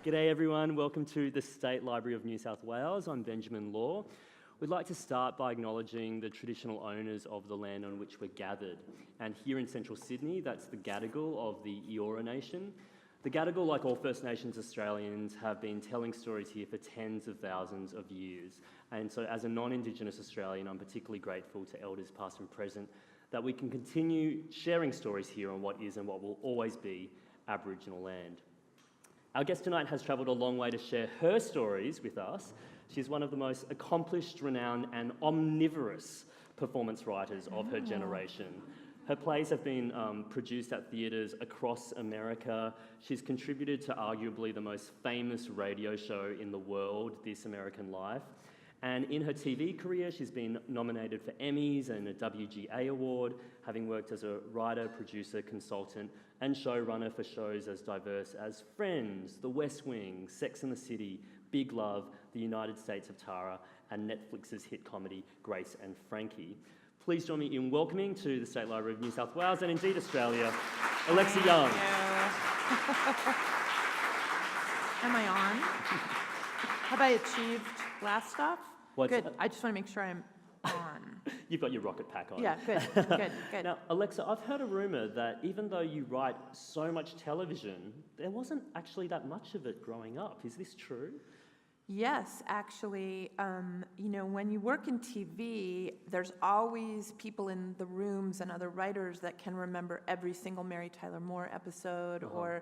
G'day everyone, welcome to the State Library of New South Wales. I'm Benjamin Law. We'd like to start by acknowledging the traditional owners of the land on which we're gathered. And here in central Sydney, that's the Gadigal of the Eora Nation. The Gadigal, like all First Nations Australians, have been telling stories here for tens of thousands of years. And so as a non-Indigenous Australian, I'm particularly grateful to elders past and present that we can continue sharing stories here on what is and what will always be Aboriginal land. Our guest tonight has travelled a long way to share her stories with us. She's one of the most accomplished, renowned and omnivorous performance writers of her generation. Her plays have been produced at theatres across America. She's contributed to arguably the most famous radio show in the world, This American Life. And in her TV career, she's been nominated for Emmys and a WGA award, having worked as a writer, producer, consultant, and showrunner for shows as diverse as Friends, The West Wing, Sex and the City, Big Love, The United States of Tara, and Netflix's hit comedy Grace and Frankie. Please join me in welcoming to the State Library of New South Wales and indeed Australia, Alexa Junge. Am I on? Have I achieved blast off? Good. I just want to make sure I'm on. You've got your rocket pack on. Yeah, good. Now, Alexa, I've heard a rumour that even though you write so much television, there wasn't actually that much of it growing up. Is this true? Yes, actually, when you work in TV, there's always people in the rooms and other writers that can remember every single Mary Tyler Moore episode or,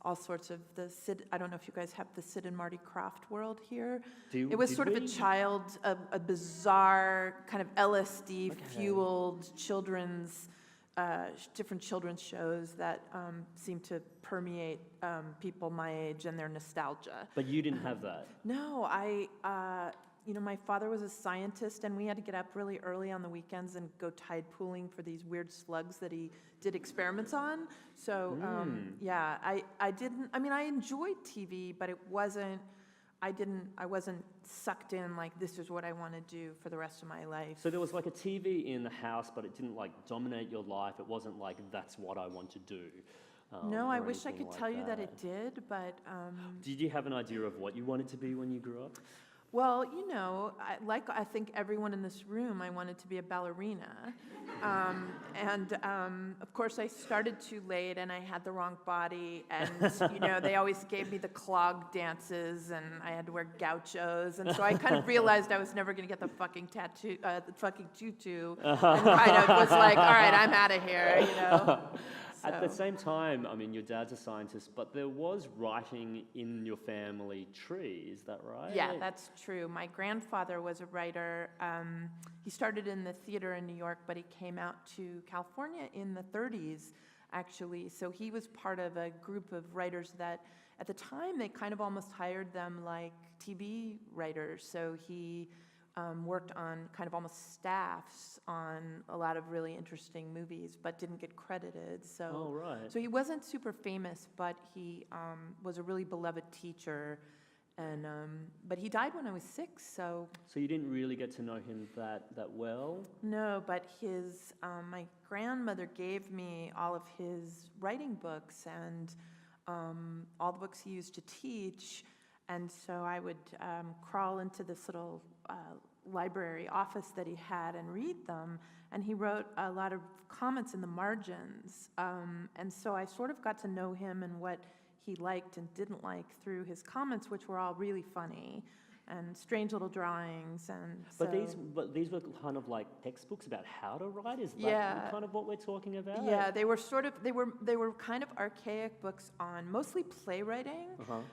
all sorts of the Sid. I don't know if you guys have the Sid and Marty Krofft world here. It was sort of a bizarre kind of LSD-fueled children's, different children's shows that seem to permeate people my age and their nostalgia. But you didn't have that? No, my father was a scientist, and we had to get up really early on the weekends and go tide pooling for these weird slugs that he did experiments on. So, I enjoyed TV, but I wasn't sucked in like, this is what I want to do for the rest of my life. So there was like a TV in the house, but it didn't like dominate your life. It wasn't like, that's what I want to do. No, I wish I could tell you that it did, but... Did you have an idea of what you wanted to be when you grew up? Well, I think everyone in this room, I wanted to be a ballerina. Of course, I started too late and I had the wrong body. And, they always gave me the clog dances and I had to wear gauchos. And so I kind of realized I was never going to get the fucking tattoo, the fucking tutu. And kind of was like, all right, I'm out of here, So. At the same time, your dad's a scientist, but there was writing in your family tree, is that right? Yeah, that's true. My grandfather was a writer. He started in the theater in New York, but he came out to California in the 30s, actually. So he was part of a group of writers that, at the time, they kind of almost hired them like TV writers. So he worked on kind of almost staffs on a lot of really interesting movies, but didn't get credited. So, So he wasn't super famous, but he was a really beloved teacher. And but he died when I was 6. So you didn't really get to know him that well? No, but his my grandmother gave me all of his writing books and all the books he used to teach. And so I would crawl into this little library office that he had and read them. And he wrote a lot of comments in the margins. And so I sort of got to know him and what he liked and didn't like through his comments, which were all really funny and strange little drawings. And but these were kind of like textbooks about how to write. Is that kind of what we're talking about? Yeah, they were kind of archaic books on mostly playwriting.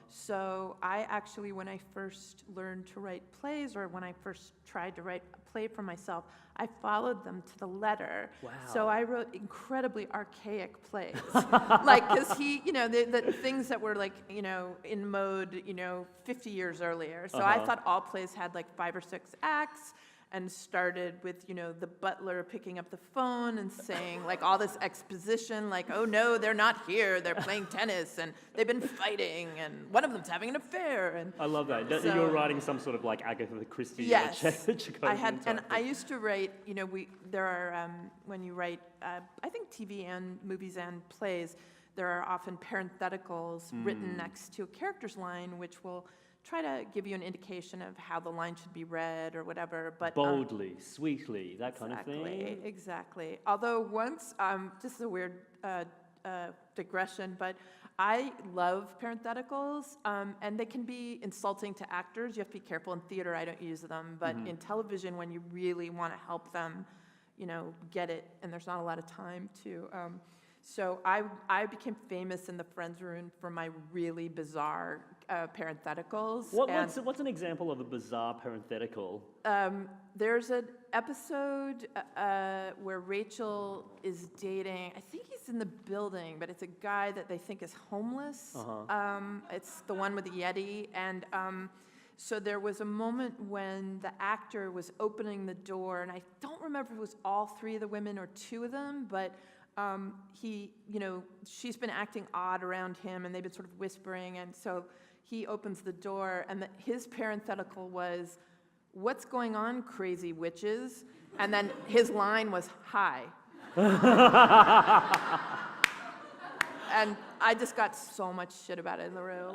So I actually, when I first learned to write plays, or when I first tried to write a play for myself, I followed them to the letter. Wow. So I wrote incredibly archaic plays, like, because the things that were like, in mode, 50 years earlier. So I thought all plays had like 5 or 6 acts, and started with, the butler picking up the phone and saying like all this exposition, like, oh no, they're not here, they're playing tennis and they've been fighting and one of them's having an affair. And I love that. So, you were writing some sort of like Agatha Christie. Yes, I had, and I used to write. There are when you write, I think TV and movies and plays, there are often parentheticals written next to a character's line, which will try to give you an indication of how the line should be read or whatever. But boldly, sweetly, that kind of thing. Exactly. Although once, this is a weird digression, but I love parentheticals, and they can be insulting to actors. You have to be careful. In theater, I don't use them, but in television, when you really want to help them, get it, and there's not a lot of time to. So I became famous in the Friends room for my really bizarre parentheticals. What's an example of a bizarre parenthetical? There's an episode where Rachel is dating, I think he's in the building, but it's a guy that they think is homeless. It's the one with the Yeti. And so there was a moment when the actor was opening the door, and I don't remember if it was all three of the women or two of them, but she's been acting odd around him, and they've been sort of whispering, and so he opens the door, and his parenthetical was, "What's going on, crazy witches?" And then his line was, "Hi." And I just got so much shit about it in the room.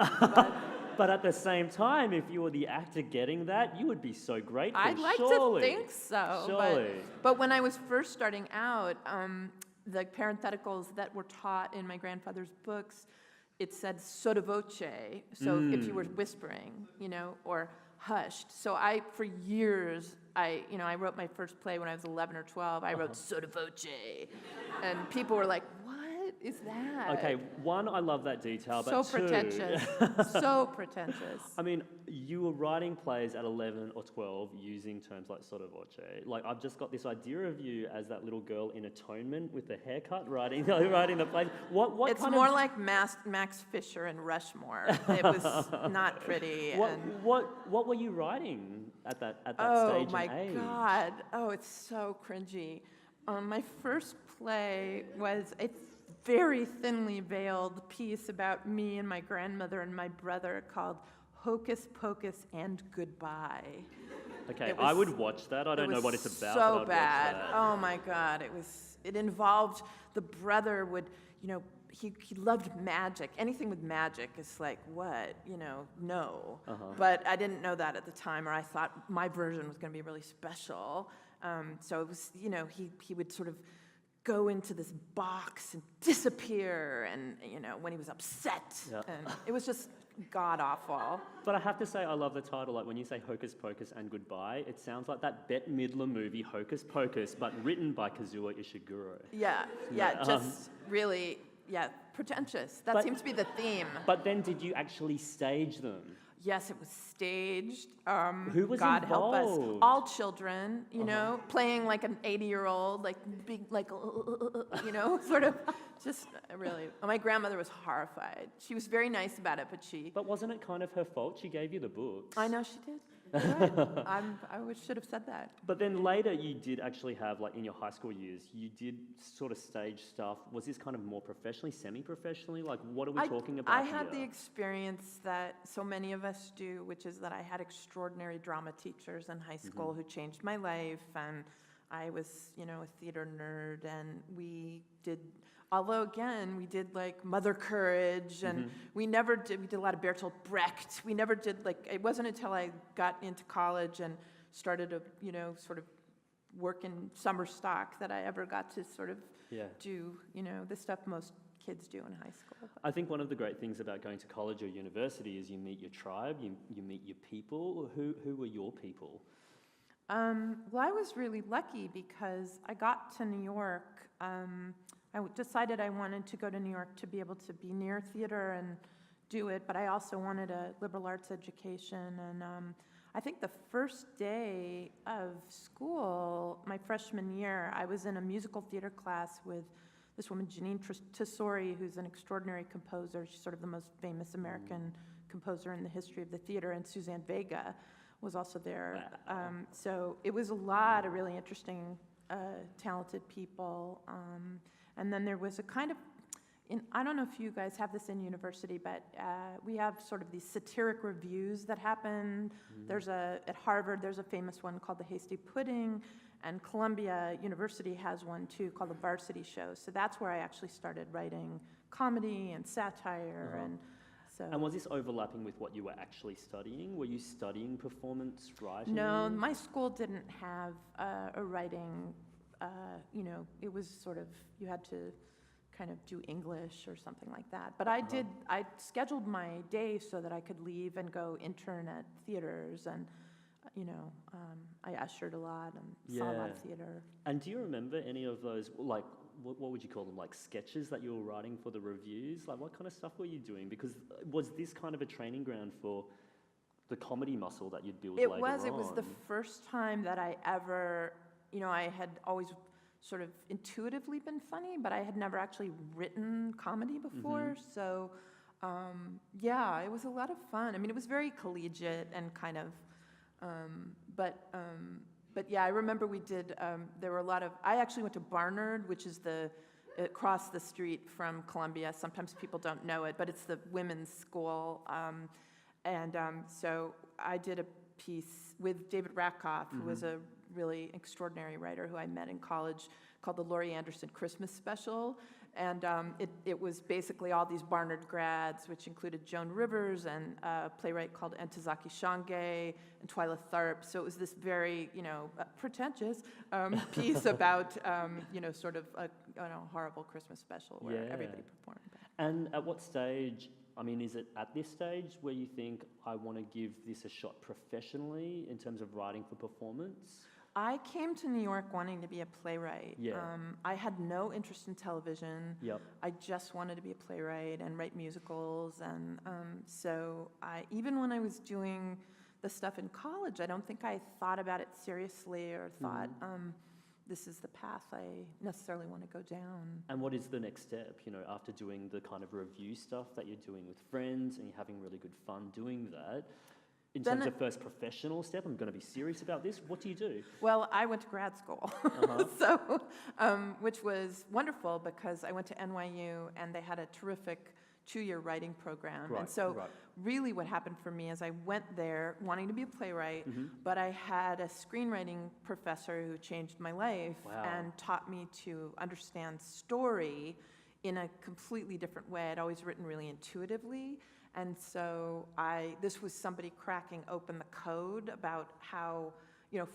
But at the same time, if you were the actor getting that, you would be so grateful. I'd like to think so. Surely. But when I was first starting out, the parentheticals that were taught in my grandfather's books, it said sotto voce, so if you were whispering, or hushed. So for years, I wrote my first play when I was 11 or 12. I wrote sotto voce, and people were like, "What is that?" Okay, one, I love that detail, but so two... pretentious, so pretentious. I mean, you were writing plays at 11 or 12 using terms like sotto voce. Like, I've just got this idea of you as that little girl in Atonement with the haircut writing the play. What it's kind more of... like Max Fisher and Rushmore. It was not pretty. What were you writing at that stage Oh my and age? God! Oh, it's so cringy. My first play was a very thinly veiled piece about me and my grandmother and my brother called Hocus Pocus and Goodbye. Okay, I would watch that. I don't know what it's about. So but I'd bad. Watch that. Oh my God! It involved the brother would, he loved magic. Anything with magic is like, what? No. But I didn't know that at the time, or I thought my version was going to be really special. So it was, he would sort of go into this box and disappear, and when he was upset, and it was just god awful. But I have to say, I love the title. Like, when you say Hocus Pocus and Goodbye, it sounds like that Bette Midler movie Hocus Pocus, but written by Kazuo Ishiguro. Yeah, just really, pretentious. That seems to be the theme. But then, did you actually stage them? Yes, it was staged. Who was God help us. involved? All children, playing like an 80-year-old, like big, like, sort of, just really. My grandmother was horrified. She was very nice about it, But wasn't it kind of her fault? She gave you the books. I know she did. Right. I should have said that. But then later you did actually have, like in your high school years, you did sort of stage stuff. Was this kind of more professionally, semi-professionally? Like, what are we talking about I had here? the experience that so many of us do, which is that I had extraordinary drama teachers in high school who changed my life, and I was, a theater nerd, and we did... Although, again, we did, like, Mother Courage, and we did a lot of Bertolt Brecht. We never did, it wasn't until I got into college and started to, sort of work in summer stock that I ever got to sort of do, the stuff most kids do in high school. I think one of the great things about going to college or university is you meet your tribe, you meet your people. Who were your people? Well, I was really lucky because I got to New York. I decided I wanted to go to New York to be able to be near theater and do it, but I also wanted a liberal arts education. And I think the first day of school, my freshman year, I was in a musical theater class with this woman, Janine Tesori, who's an extraordinary composer. She's sort of the most famous American composer in the history of the theater, and Suzanne Vega was also there. Wow. So it was a lot of really interesting, talented people. And then there was a kind of, I don't know if you guys have this in university, but we have sort of these satiric reviews that happen. At Harvard, there's a famous one called The Hasty Pudding, and Columbia University has one too called The Varsity Show. So that's where I actually started writing comedy and satire, and so. And was this overlapping with what you were actually studying? Were you studying performance writing? No, my school didn't have a writing, it was sort of, you had to kind of do English or something like that. But I scheduled my day so that I could leave and go intern at theaters, and, I ushered a lot and saw a lot of theater. And do you remember any of those, like, what would you call them, like sketches that you were writing for the reviews? Like, what kind of stuff were you doing? Because was this kind of a training ground for the comedy muscle that you'd build later on? It was the first time that I ever, I had always sort of intuitively been funny, but I had never actually written comedy before. So, it was a lot of fun. I mean, it was very collegiate and kind of, but yeah, I remember we did, there were a lot of, I actually went to Barnard, which is across the street from Columbia. Sometimes people don't know it, but it's the women's school. So I did a piece with David Rakoff, who was a really extraordinary writer who I met in college, called the Laurie Anderson Christmas Special. And it was basically all these Barnard grads, which included Joan Rivers and a playwright called Alexa Junge and Twyla Tharp. So it was this very, pretentious piece about, sort of a horrible Christmas special where everybody performed. And at what stage, I mean, is it at this stage where you think, I want to give this a shot professionally in terms of writing for performance? I came to New York wanting to be a playwright. Yeah. I had no interest in television. Yep. I just wanted to be a playwright and write musicals. And so even when I was doing the stuff in college, I don't think I thought about it seriously or thought, this is the path I necessarily want to go down. And what is the next step, after doing the kind of review stuff that you're doing with friends and you're having really good fun doing that? In terms of first professional step, I'm going to be serious about this. What do you do? Well, I went to grad school, which was wonderful because I went to NYU and they had a terrific 2-year writing program. Right, and so really what happened for me is I went there wanting to be a playwright, but I had a screenwriting professor who changed my life and taught me to understand story in a completely different way. I'd always written really intuitively. And so this was somebody cracking open the code about how,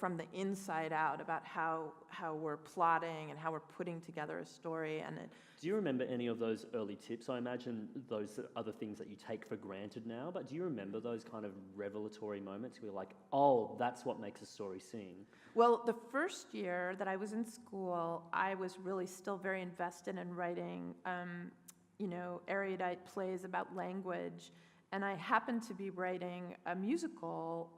from the inside out, about how we're plotting and how we're putting together a story. And do you remember any of those early tips? I imagine those are the things that you take for granted now, but do you remember those kind of revelatory moments where you're like, oh, that's what makes a story sing? Well, the first year that I was in school, I was really still very invested in writing erudite plays about language. And I happened to be writing a musical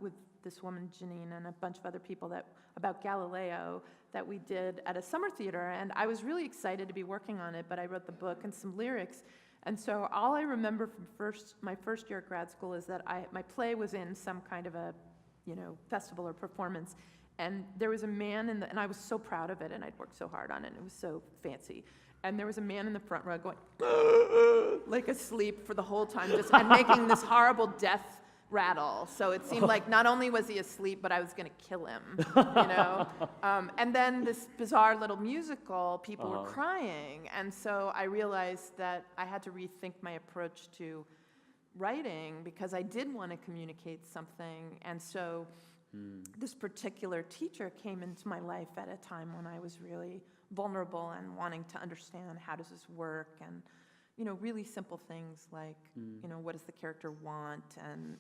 with this woman, Janine, and a bunch of other people about Galileo that we did at a summer theater. And I was really excited to be working on it, but I wrote the book and some lyrics. And so all I remember from my first year at grad school is that my play was in some kind of a festival or performance. And there was a man and I was so proud of it, and I'd worked so hard on it, and it was so fancy. And there was a man in the front row going, like asleep for the whole time, and making this horrible death rattle. So it seemed like not only was he asleep, but I was going to kill him, And then this bizarre little musical, people were crying. And so I realized that I had to rethink my approach to writing because I did want to communicate something. And so this particular teacher came into my life at a time when I was really vulnerable and wanting to understand how does this work, and really simple things like what does the character want, and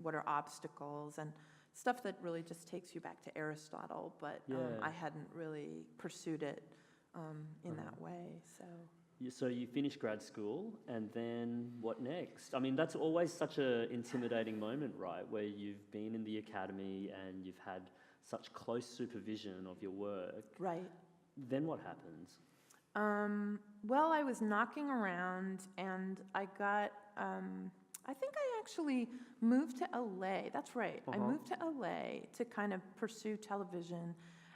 what are obstacles, and stuff that really just takes you back to Aristotle, but I hadn't really pursued it in that way. So you finished grad school, and then what next? I mean, that's always such an intimidating moment, right, where you've been in the academy and you've had such close supervision of your work. Right. Then what happens? Well, I was knocking around, and I got, I think I actually moved to LA. That's right. I moved to LA to kind of pursue television.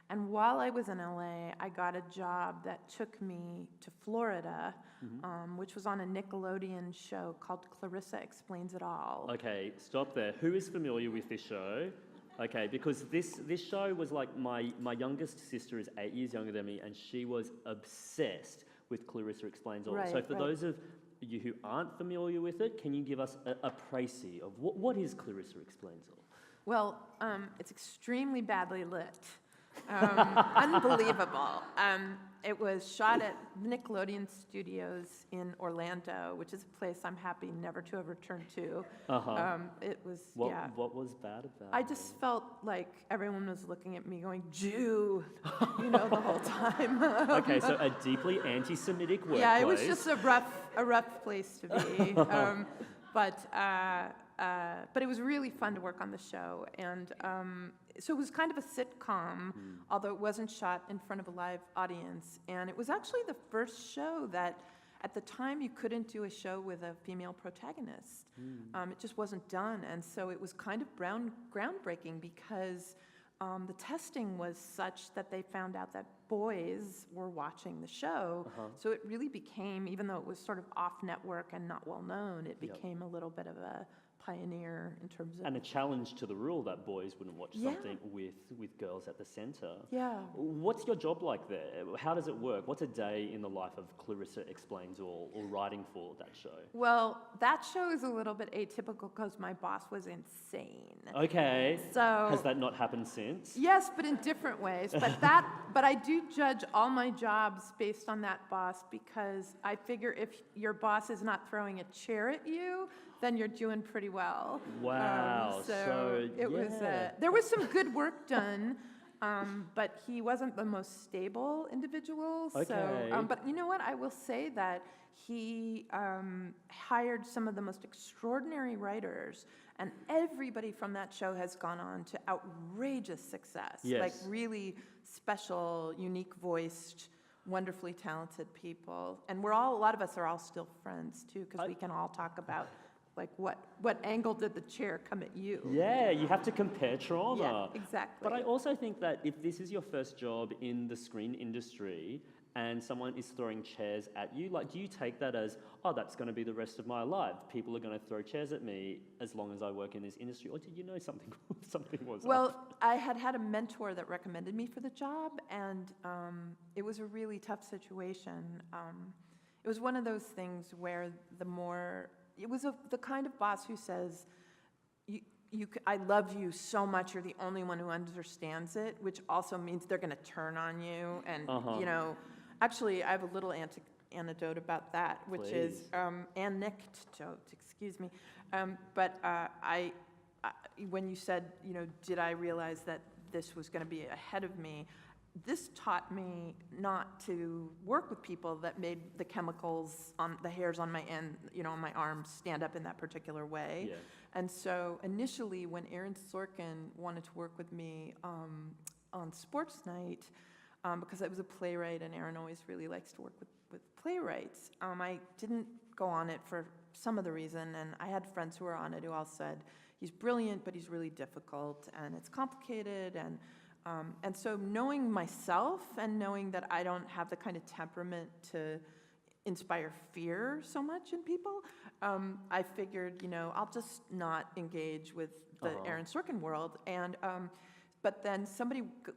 And while I was in LA, I got a job that took me to Florida, which was on a Nickelodeon show called Clarissa Explains It All. Okay, stop there. Who is familiar with this show? Okay, because this show was like my youngest sister is 8 years younger than me, and she was obsessed with Clarissa Explains All. Right, So for right. those of you who aren't familiar with it, can you give us a précis of what is Clarissa Explains All? Well, it's extremely badly lit. Unbelievable. It was shot at Nickelodeon Studios in Orlando, which is a place I'm happy never to have returned to. It was, yeah. What was bad about I it? just felt like everyone was looking at me going, Jew, the whole time. Okay, so a deeply anti-Semitic workplace. Yeah, it was just a rough place to be. But it was really fun to work on the show. And so it was kind of a sitcom, although it wasn't shot in front of a live audience. And it was actually the first show that, at the time, you couldn't do a show with a female protagonist. It just wasn't done. And so it was kind of groundbreaking because the testing was such that they found out that boys were watching the show. So it really became, even though it was sort of off-network and not well-known, it became a little bit of a pioneer in terms of... And a challenge to the rule that boys wouldn't watch something with girls at the centre. Yeah. What's your job like there? How does it work? What's a day in the life of Clarissa Explains All, or writing for that show? Well, that show is a little bit atypical because my boss was insane. Okay. So... Has that not happened since? Yes, but in different ways. But I do judge all my jobs based on that boss, because I figure if your boss is not throwing a chair at you, then you're doing pretty well. Wow. So it was. There was some good work done, but he wasn't the most stable individual. Okay. So, but you know what? I will say that he hired some of the most extraordinary writers, and everybody from that show has gone on to outrageous success. Yes. Like really special, unique voiced, wonderfully talented people. And a lot of us are all still friends too, because we can all talk about like what angle did the chair come at you? Yeah, you have to compare trauma. Yeah, exactly. But I also think that if this is your first job in the screen industry and someone is throwing chairs at you, like, do you take that as, oh, that's going to be the rest of my life? People are going to throw chairs at me as long as I work in this industry? Or did you know something was Well, up? I had a mentor that recommended me for the job, and it was a really tough situation. It was one of those things where it was the kind of boss who says, I love you so much, you're the only one who understands it, which also means they're going to turn on you. And, actually, I have a little anecdote about that, which is, anecdote, excuse me. When you said, did I realize that this was going to be ahead of me, this taught me not to work with people that made the chemicals on the hairs on my on my arms stand up in that particular way. Yeah. And so initially, when Aaron Sorkin wanted to work with me on Sports Night, because I was a playwright and Aaron always really likes to work with playwrights, I didn't go on it for some of the reason, and I had friends who were on it who all said, he's brilliant, but he's really difficult, and it's complicated, and so knowing myself and knowing that I don't have the kind of temperament to inspire fear so much in people, I figured, I'll just not engage with the Aaron Sorkin world. And but then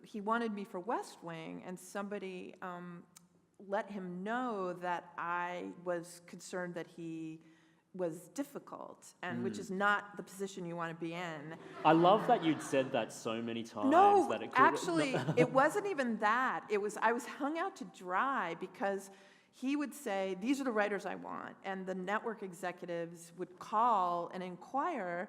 he wanted me for West Wing, and somebody let him know that I was concerned that he was difficult, and which is not the position you want to be in. I love that you'd said that so many times. No, that it actually, it wasn't even that. It was I was hung out to dry because he would say, these are the writers I want, and the network executives would call and inquire,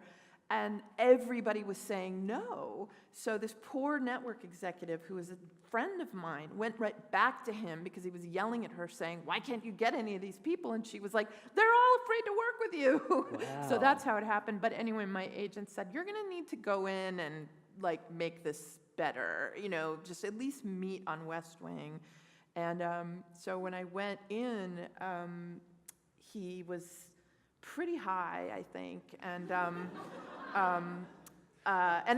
and everybody was saying no. So this poor network executive, who was a friend of mine, went right back to him because he was yelling at her saying, why can't you get any of these people? And she was like, they're all afraid to work with you. Wow. So that's how it happened. But anyway, my agent said, you're going to need to go in and make this better, just at least meet on West Wing. And so when I went in, he was pretty high, I think, and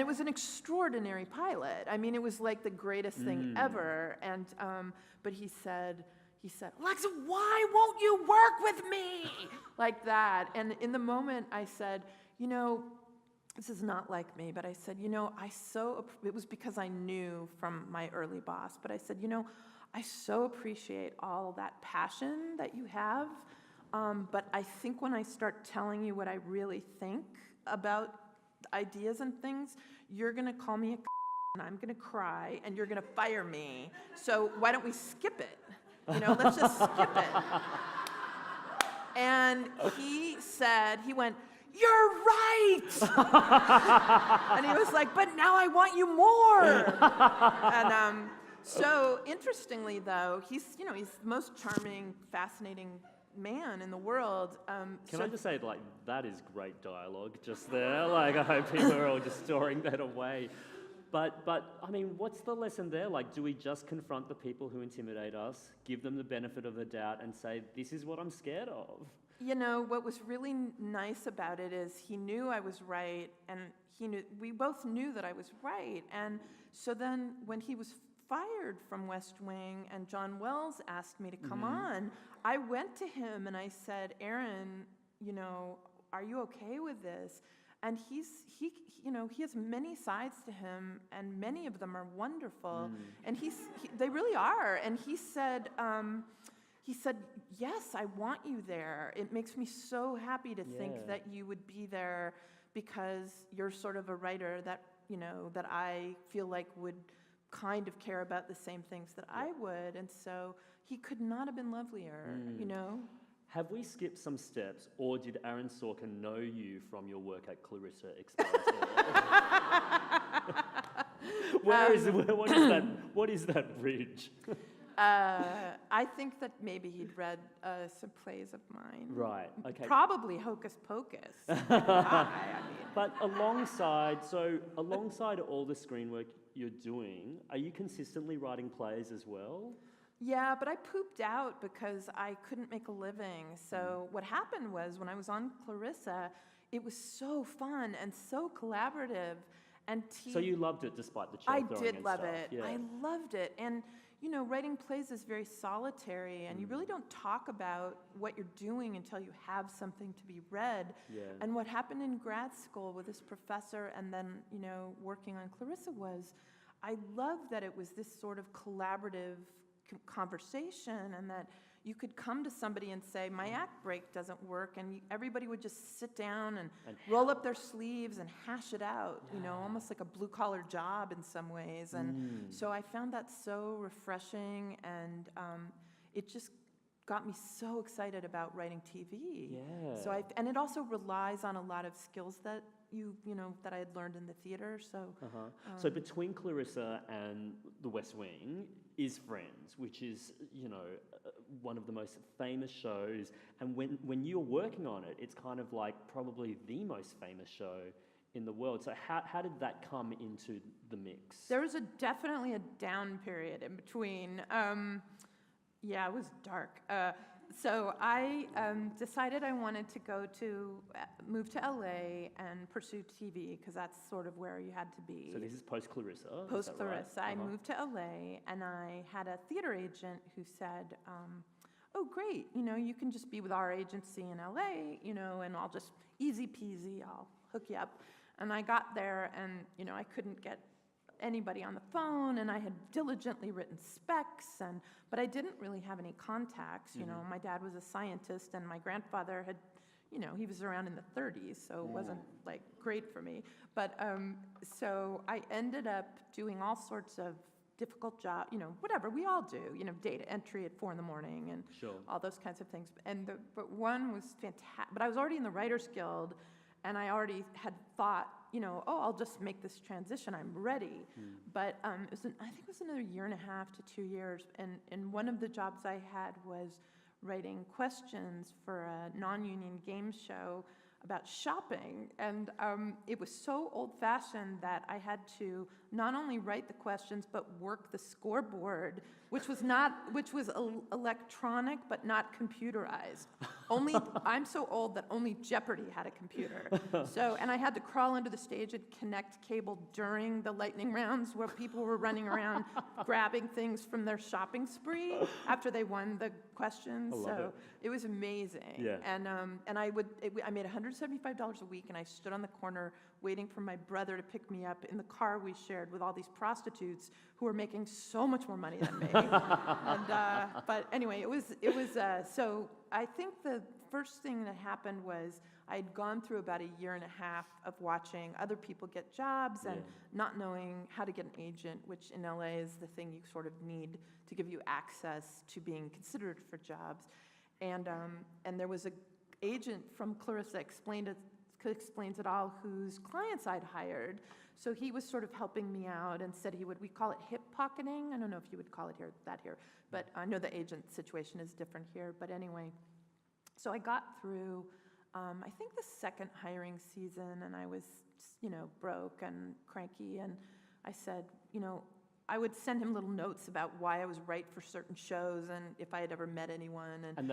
it was an extraordinary pilot. I mean, it was like the greatest thing ever. And but he said, Alexa, why won't you work with me? Like that. And in the moment, I said, this is not like me, but I said, it was because I knew from my early boss, but I said, I so appreciate all that passion that you have, but I think when I start telling you what I really think about ideas and things, you're going to call me a and I'm going to cry, and you're going to fire me. So why don't we skip it? Let's just skip it. And he went, "You're right!" And he was like, "But now I want you more." And so interestingly, though, he's the most charming, fascinating man in the world. Can I just say, that is great dialogue just there. I hope people are all just storing that away. But I mean, what's the lesson there? Do we just confront the people who intimidate us, give them the benefit of the doubt, and say, this is what I'm scared of? What was really nice about it is he knew I was right, and we both knew that I was right. And so then when he was fired from West Wing and John Wells asked me to come on, I went to him and I said, "Aaron, are you okay with this?" And he has many sides to him, and many of them are wonderful. And they really are. And he said, "Yes, I want you there. It makes me so happy to think that you would be there, because you're sort of a writer that that I feel like would kind of care about the same things that I would." And so he could not have been lovelier. Have we skipped some steps, or did Aaron Sorkin know you from your work at Clarissa Explorator? What is that bridge? I think that maybe he'd read some plays of mine. Right, okay. Probably Hocus Pocus. But alongside all the screen work you're doing, are you consistently writing plays as well? Yeah, but I pooped out because I couldn't make a living. So what happened was, when I was on Clarissa, it was so fun and so collaborative. And so you loved it despite the chair throwing and stuff. I did love it. Yeah. I loved it. And writing plays is very solitary, and you really don't talk about what you're doing until you have something to be read. Yeah. And what happened in grad school with this professor and then, working on Clarissa was, I loved that it was this sort of collaborative conversation, and that you could come to somebody and say, "My act break doesn't work," and everybody would just sit down and roll up their sleeves and hash it out, almost like a blue-collar job in some ways. And so I found that so refreshing, and it just got me so excited about writing TV. Yeah. So and it also relies on a lot of skills that that I had learned in the theater. So so between Clarissa and The West Wing is Friends, which is one of the most famous shows. And when you're working on it, it's kind of probably the most famous show in the world. So how did that come into the mix? There was definitely a down period in between. It was dark. So I decided I wanted to move to LA and pursue TV, because that's sort of where you had to be. So this is post-Clarissa? Post-Clarissa. Right? I moved to LA, and I had a theater agent who said, "Oh, great, you can just be with our agency in LA, and I'll just, easy peasy, I'll hook you up." And I got there, and, I couldn't get anybody on the phone, and I had diligently written specs, but I didn't really have any contacts. My dad was a scientist, and my grandfather had, he was around in the 30s, so it wasn't great for me. But so I ended up doing all sorts of difficult jobs, whatever we all do, data entry at 4 a.m. and all those kinds of things. But one was fantastic. But I was already in the Writers Guild, and I already had thought, I'll just make this transition. I'm ready. But I think it was another 1.5 to 2 years. And one of the jobs I had was writing questions for a non-union game show about shopping. And it was so old-fashioned that I had to not only write the questions, but work the scoreboard, which was electronic but not computerized. I'm so old that only Jeopardy had a computer. And I had to crawl under the stage and connect cable during the lightning rounds, where people were running around grabbing things from their shopping spree after they won the questions. It was amazing. Yeah. And I made $175 a week, and I stood on the corner waiting for my brother to pick me up in the car we shared with all these prostitutes who were making so much more money than me. But anyway, it was so I think the first thing that happened was I'd gone through about a year and a half of watching other people get jobs and not knowing how to get an agent, which in LA is the thing you sort of need to give you access to being considered for jobs. And there was a agent from Clarissa Explains It All whose clients I'd hired. So he was sort of helping me out and said we call it hip pocketing. I don't know if you would call it here, but I know the agent situation is different here. But anyway, so I got through, I think the second hiring season, and I was, broke and cranky, and I said, I would send him little notes about why I was right for certain shows and if I had ever met anyone. And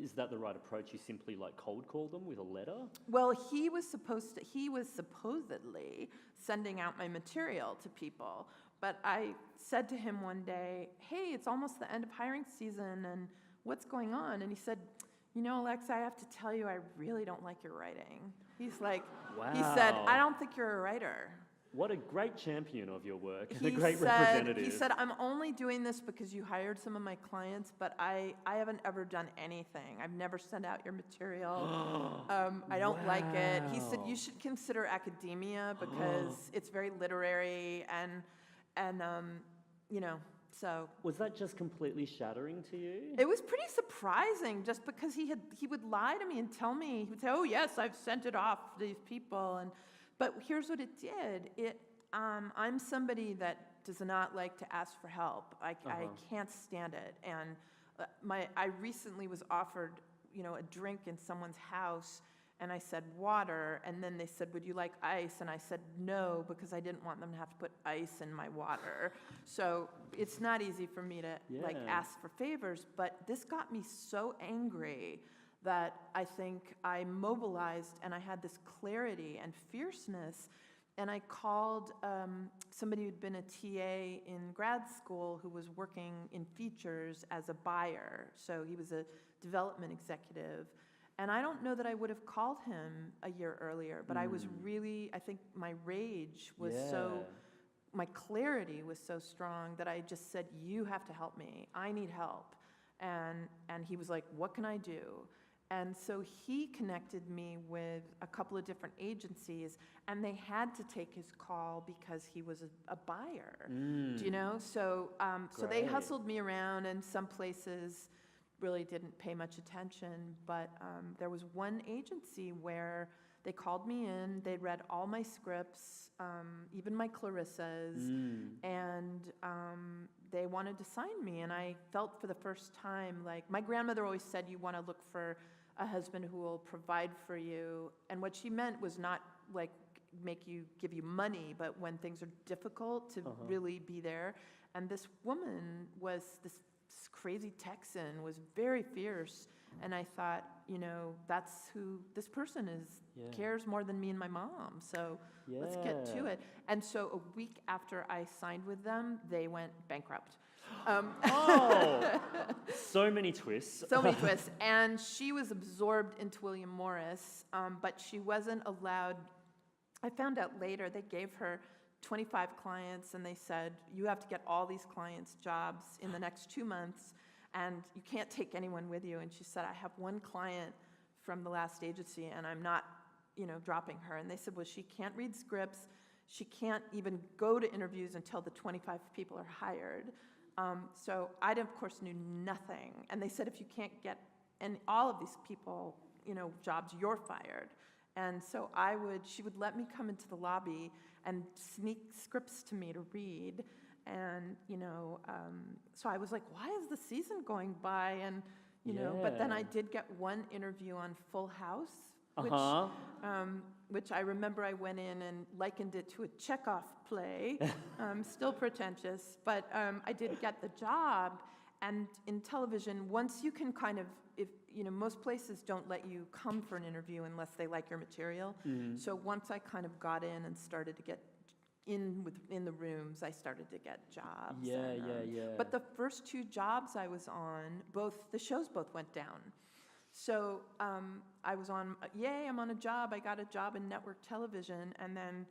is that the right approach? You simply cold call them with a letter? Well, he was supposedly sending out my material to people. But I said to him one day, hey, it's almost the end of hiring season and what's going on? And he said, Alexa, I have to tell you, I really don't like your writing. He's like, wow. He said, I don't think you're a writer. What a great champion of your work and a great representative. He said, I'm only doing this because you hired some of my clients, but I haven't ever done anything. I've never sent out your material. I don't like it. He said, you should consider academia because it's very literary and so. Was that just completely shattering to you? It was pretty surprising just because he would lie to me and tell me, he would say, oh yes, I've sent it off to these people. But here's what it did. I'm somebody that does not like to ask for help. I can't stand it. And I recently was offered, a drink in someone's house, and I said water, and then they said, would you like ice? And I said no, because I didn't want them to have to put ice in my water. So it's not easy for me to ask for favors, but this got me so angry that I think I mobilized and I had this clarity and fierceness. And I called somebody who'd been a TA in grad school who was working in features as a buyer. So he was a development executive. And I don't know that I would have called him a year earlier, but I was really, I think my rage was my clarity was so strong that I just said, you have to help me. I need help. And he was like, what can I do? And so he connected me with a couple of different agencies, and they had to take his call because he was a buyer. Do you know? So they hustled me around, and some places really didn't pay much attention. But there was one agency where they called me in. They read all my scripts, even my Clarissas, and they wanted to sign me. And I felt for the first time like my grandmother always said, you want to look for a husband who will provide for you. And what she meant was not give you money, but when things are difficult to really be there. And this woman was this crazy Texan, was very fierce. And I thought, that's who this person is, cares more than me and my mom. So let's get to it. And so a week after I signed with them, they went bankrupt. So many twists. So many twists. And she was absorbed into William Morris, but she wasn't allowed. I found out later they gave her 25 clients, and they said, you have to get all these clients jobs in the next 2 months, and you can't take anyone with you. And she said, I have one client from the last agency, and I'm not, dropping her. And they said, well, she can't read scripts. She can't even go to interviews until the 25 people are hired. So I, of course, knew nothing. And they said, if you can't get all of these people, jobs, you're fired. And so she would let me come into the lobby and sneak scripts to me to read. And, so I was like, why is the season going by? And, but then I did get one interview on Full House, which I remember I went in and likened it to a Chekhov play, still pretentious, but I did get the job. And in television, once you can kind of, most places don't let you come for an interview unless they like your material. So once I kind of got in and started to get in the rooms, I started to get jobs. Yeah. But the first 2 jobs I was on, the shows both went down. So I was on, yay, I'm on a job. I got a job in network television, and then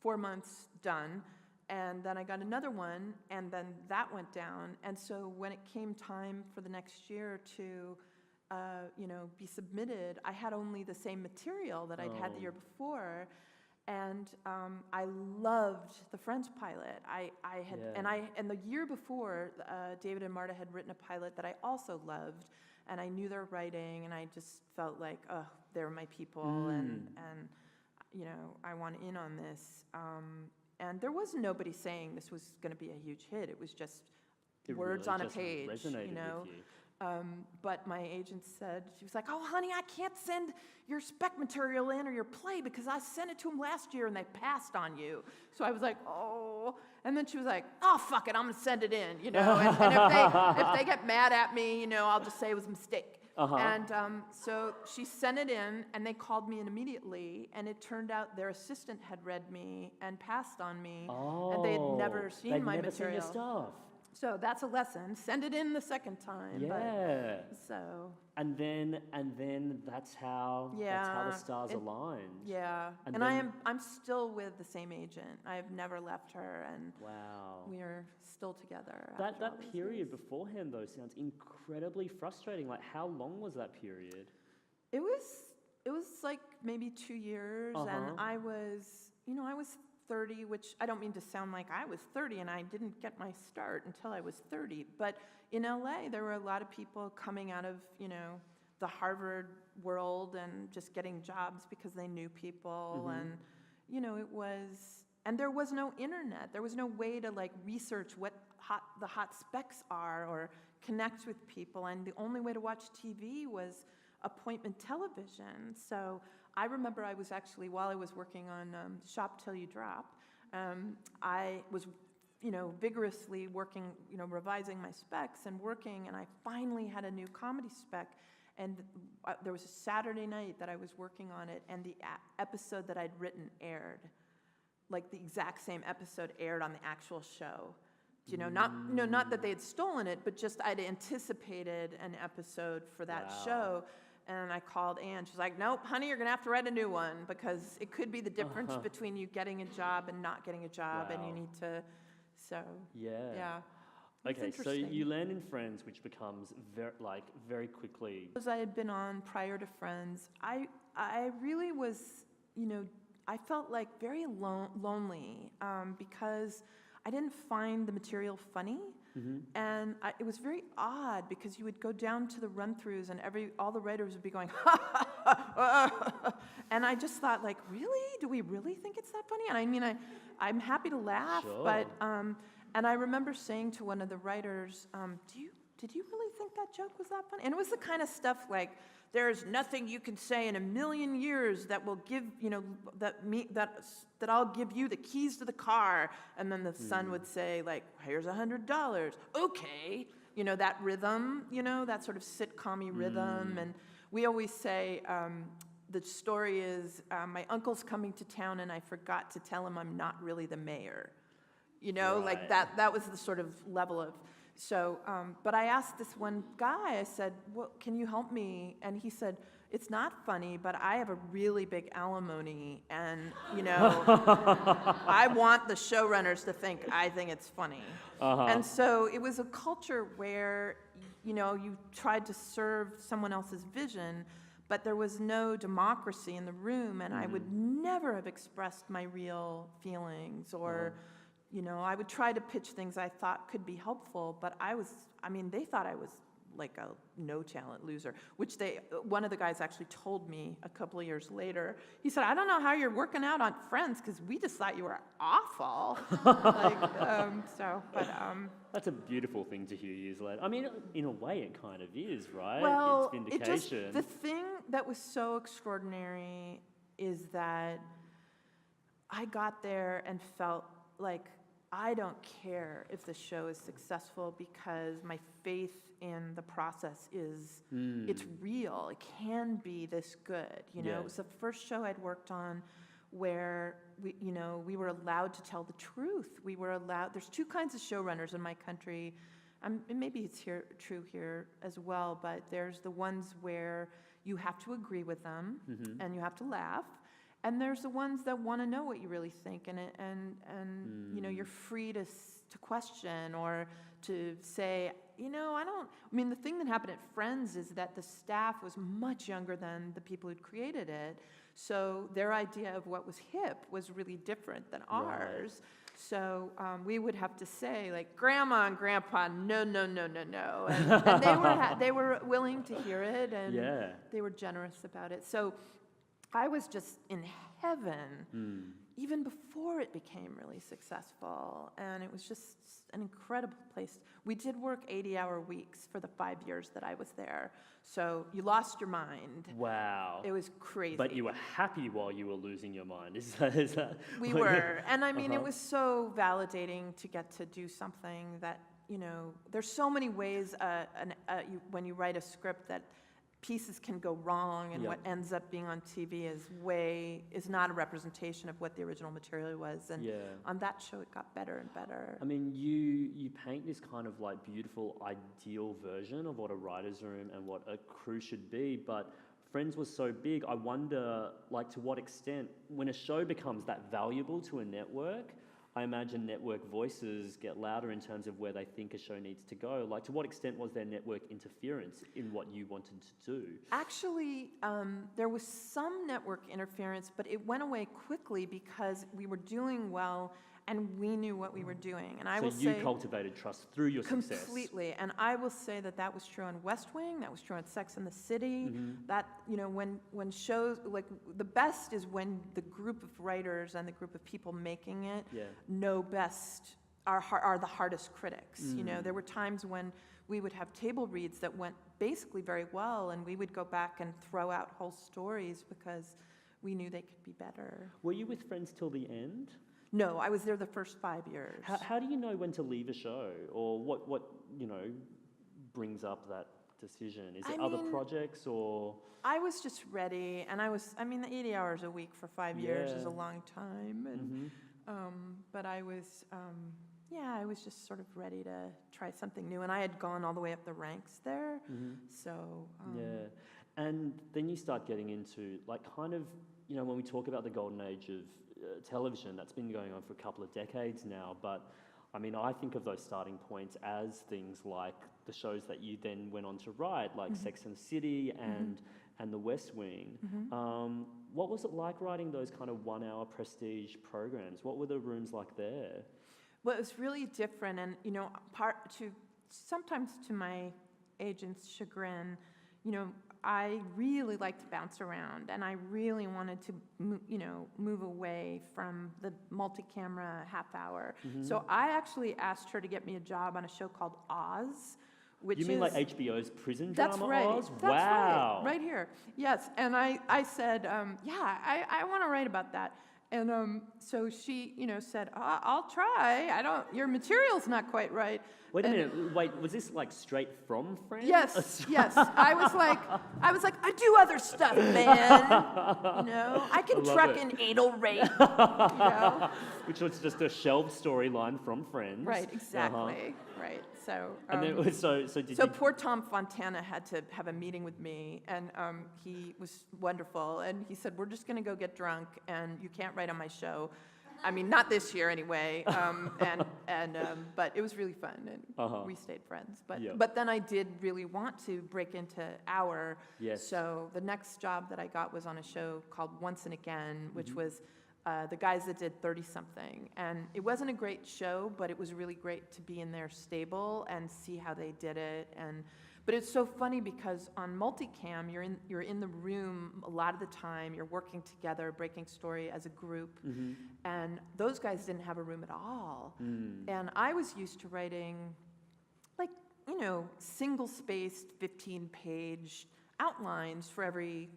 4 months done. And then I got another one, and then that went down. And so when it came time for the next year to, be submitted, I had only the same material that I'd had the year before. And I loved the Friends pilot. I had, and the year before, David and Marta had written a pilot that I also loved, and I knew their writing, and I just felt like, oh, they're my people, and I want in on this. And there was nobody saying this was going to be a huge hit. It was just words really on a just page, resonated with you. But my agent said, she was like, oh, honey, I can't send your spec material in or your play because I sent it to them last year and they passed on you. So I was like, oh. And then she was like, oh, fuck it, I'm going to send it in, And if they get mad at me, I'll just say it was a mistake. And so she sent it in, and they called me in immediately, and it turned out their assistant had read me and passed on me, and they had never seen my material. Seen your stuff. So that's a lesson. Send it in the second time. Yeah. So. And then that's how the stars aligned. Yeah. And I'm still with the same agent. I have never left her, and wow. we are still together. That period beforehand though sounds incredibly frustrating. Like, how long was that period? It was like maybe 2 years, and I was 30, which I don't mean to sound like I was 30, and I didn't get my start until I was 30. But in LA, there were a lot of people coming out of, the Harvard world and just getting jobs because they knew people. And, and there was no internet. There was no way to research what the hot specs are or connect with people. And the only way to watch TV was appointment television. So I remember I was actually, while I was working on Shop Till You Drop, I was, vigorously working, revising my specs and working, and I finally had a new comedy spec, and there was a Saturday night that I was working on it, and the episode that I'd written aired. Like, the exact same episode aired on the actual show. Not that they had stolen it, but just I'd anticipated an episode for that show. And I called Ann. She's like, nope, honey, you're going to have to write a new one because it could be the difference between you getting a job and not getting a job, and you need to, yeah. Okay, so you land in Friends, which becomes very quickly. As I had been on prior to Friends, I really was, I felt like very lonely because I didn't find the material funny. And it was very odd because you would go down to the run-throughs and all the writers would be going, and I just thought, really? Do we really think it's that funny? And I mean, I'm happy to laugh, but, and I remember saying to one of the writers, did you really think that joke was that funny? And it was the kind of stuff like, there's nothing you can say in a million years that will give, that I'll give you the keys to the car. And then the son would say, here's $100. Okay. That rhythm, that sort of sitcom-y rhythm. And we always say, the story is, my uncle's coming to town and I forgot to tell him I'm not really the mayor. Right. That was the sort of level of. So, but I asked this one guy, I said, well, can you help me? And he said, it's not funny, but I have a really big alimony, and, I want the showrunners to think I think it's funny. And so it was a culture where, you tried to serve someone else's vision, but there was no democracy in the room, and I would never have expressed my real feelings or... I would try to pitch things I thought could be helpful, but they thought I was like a no-talent loser, which one of the guys actually told me a couple of years later. He said, I don't know how you're working out on Friends, because we just thought you were awful. That's a beautiful thing to hear years later. I mean, in a way, it kind of is, right? Well, it's vindication. the thing that was so extraordinary is that I got there and felt like, I don't care if the show is successful because my faith in the process is, it's real. It can be this good, It was the first show I'd worked on where we were allowed to tell the truth. There's two kinds of showrunners in my country. maybe it's true here as well, but there's the ones where you have to agree with them and you have to laugh. And there's the ones that want to know what you really think, and you know, you're free to question or to say, you know, I mean, the thing that happened at Friends is that the staff was much younger than the people who'd created it, so their idea of what was hip was really different than ours. So we would have to say, like, Grandma and Grandpa, no, no, no, no, no, and they were willing to hear it, and they were generous about it. So I was just in heaven even before it became really successful, and it was just an incredible place. We did work 80-hour weeks for the 5 years that I was there, so you lost your mind. Wow. It was crazy. But you were happy while you were losing your mind, is that? We were, and I mean, it was so validating to get to do something that, you know, there's so many ways when you write a script that pieces can go wrong, and what ends up being on TV is not a representation of what the original material was. And on that show, it got better and better. I mean, you paint this kind of like beautiful, ideal version of what a writer's room and what a crew should be, but Friends was so big, I wonder, like, to what extent, when a show becomes that valuable to a network, I imagine network voices get louder in terms of where they think a show needs to go. Like, to what extent was there network interference in what you wanted to do? Actually, there was some network interference, but it went away quickly because we were doing well and we knew what we were doing. And I will say, so you cultivated trust through your success. Completely. And I will say that was true on West Wing, that was true on Sex and the City. That, you know, when shows, like, the best is when the group of writers and the group of people making it know best, are the hardest critics. You know, there were times when we would have table reads that went basically very well, and we would go back and throw out whole stories because we knew they could be better. Were you with Friends till the end? No, I was there the first 5 years. How do you know when to leave a show, or what you know brings up that decision? Is it other projects, or? I was just ready, and I mean, the 80 hours a week for 5 years is a long time, and but I was just sort of ready to try something new, and I had gone all the way up the ranks there, so. And then you start getting into, like, kind of, you know, when we talk about the golden age of television, that's been going on for a couple of decades now, but I mean, I think of those starting points as things like the shows that you then went on to write, like Sex and the City and The West Wing. What was it like writing those kind of 1 hour prestige programs? What were the rooms like there? Well, it was really different, and, you know, sometimes to my agent's chagrin, you know, I really liked to bounce around, and I really wanted to, you know, move away from the multi-camera half hour. So I actually asked her to get me a job on a show called Oz, which is... You mean like HBO's prison drama Oz? That's wow. Right here. Yes, and I said, I want to write about that. And so she, you know, said, I'll try. Your material's not quite right. Wait a minute. Wait, was this like straight from Friends? Yes, yes. I was like, I do other stuff, man. You know, I can truck an anal rape. You know? Which was just a shelved storyline from Friends. Right, exactly. Right. So. And then, so poor Tom Fontana had to have a meeting with me, and he was wonderful, and he said, "We're just going to go get drunk, and you can't write on my show." I mean, not this year anyway, but it was really fun, and we stayed friends. But then I did really want to break into our. Yes. So the next job that I got was on a show called Once and Again, which was the guys that did 30-something. And it wasn't a great show, but it was really great to be in their stable and see how they did it. But it's so funny because on multicam, you're in the room a lot of the time. You're working together, breaking story as a group. And those guys didn't have a room at all. And I was used to writing, like, you know, single-spaced, 15-page outlines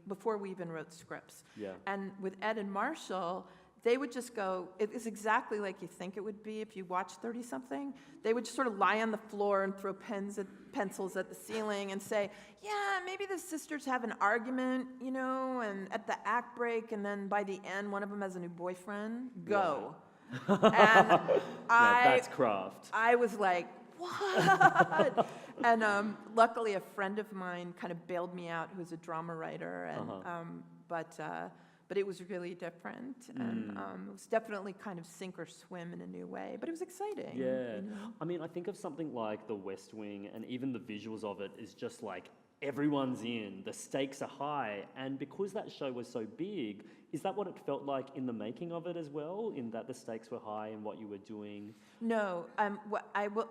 before we even wrote scripts. And with Ed and Marshall, they would just go, it is exactly like you think it would be if you watch 30-something. They would just sort of lie on the floor and throw pencils at the ceiling and say, yeah, maybe the sisters have an argument, you know, and at the act break, and then by the end, one of them has a new boyfriend. Go. And that's craft. I was like, what? And luckily, a friend of mine kind of bailed me out, who's a drama writer, and but it was really different, and it was definitely kind of sink or swim in a new way, but it was exciting. Yeah. You know? I mean, I think of something like The West Wing, and even the visuals of it is just like everyone's in, the stakes are high, and because that show was so big, is that what it felt like in the making of it as well, in that the stakes were high in what you were doing? No,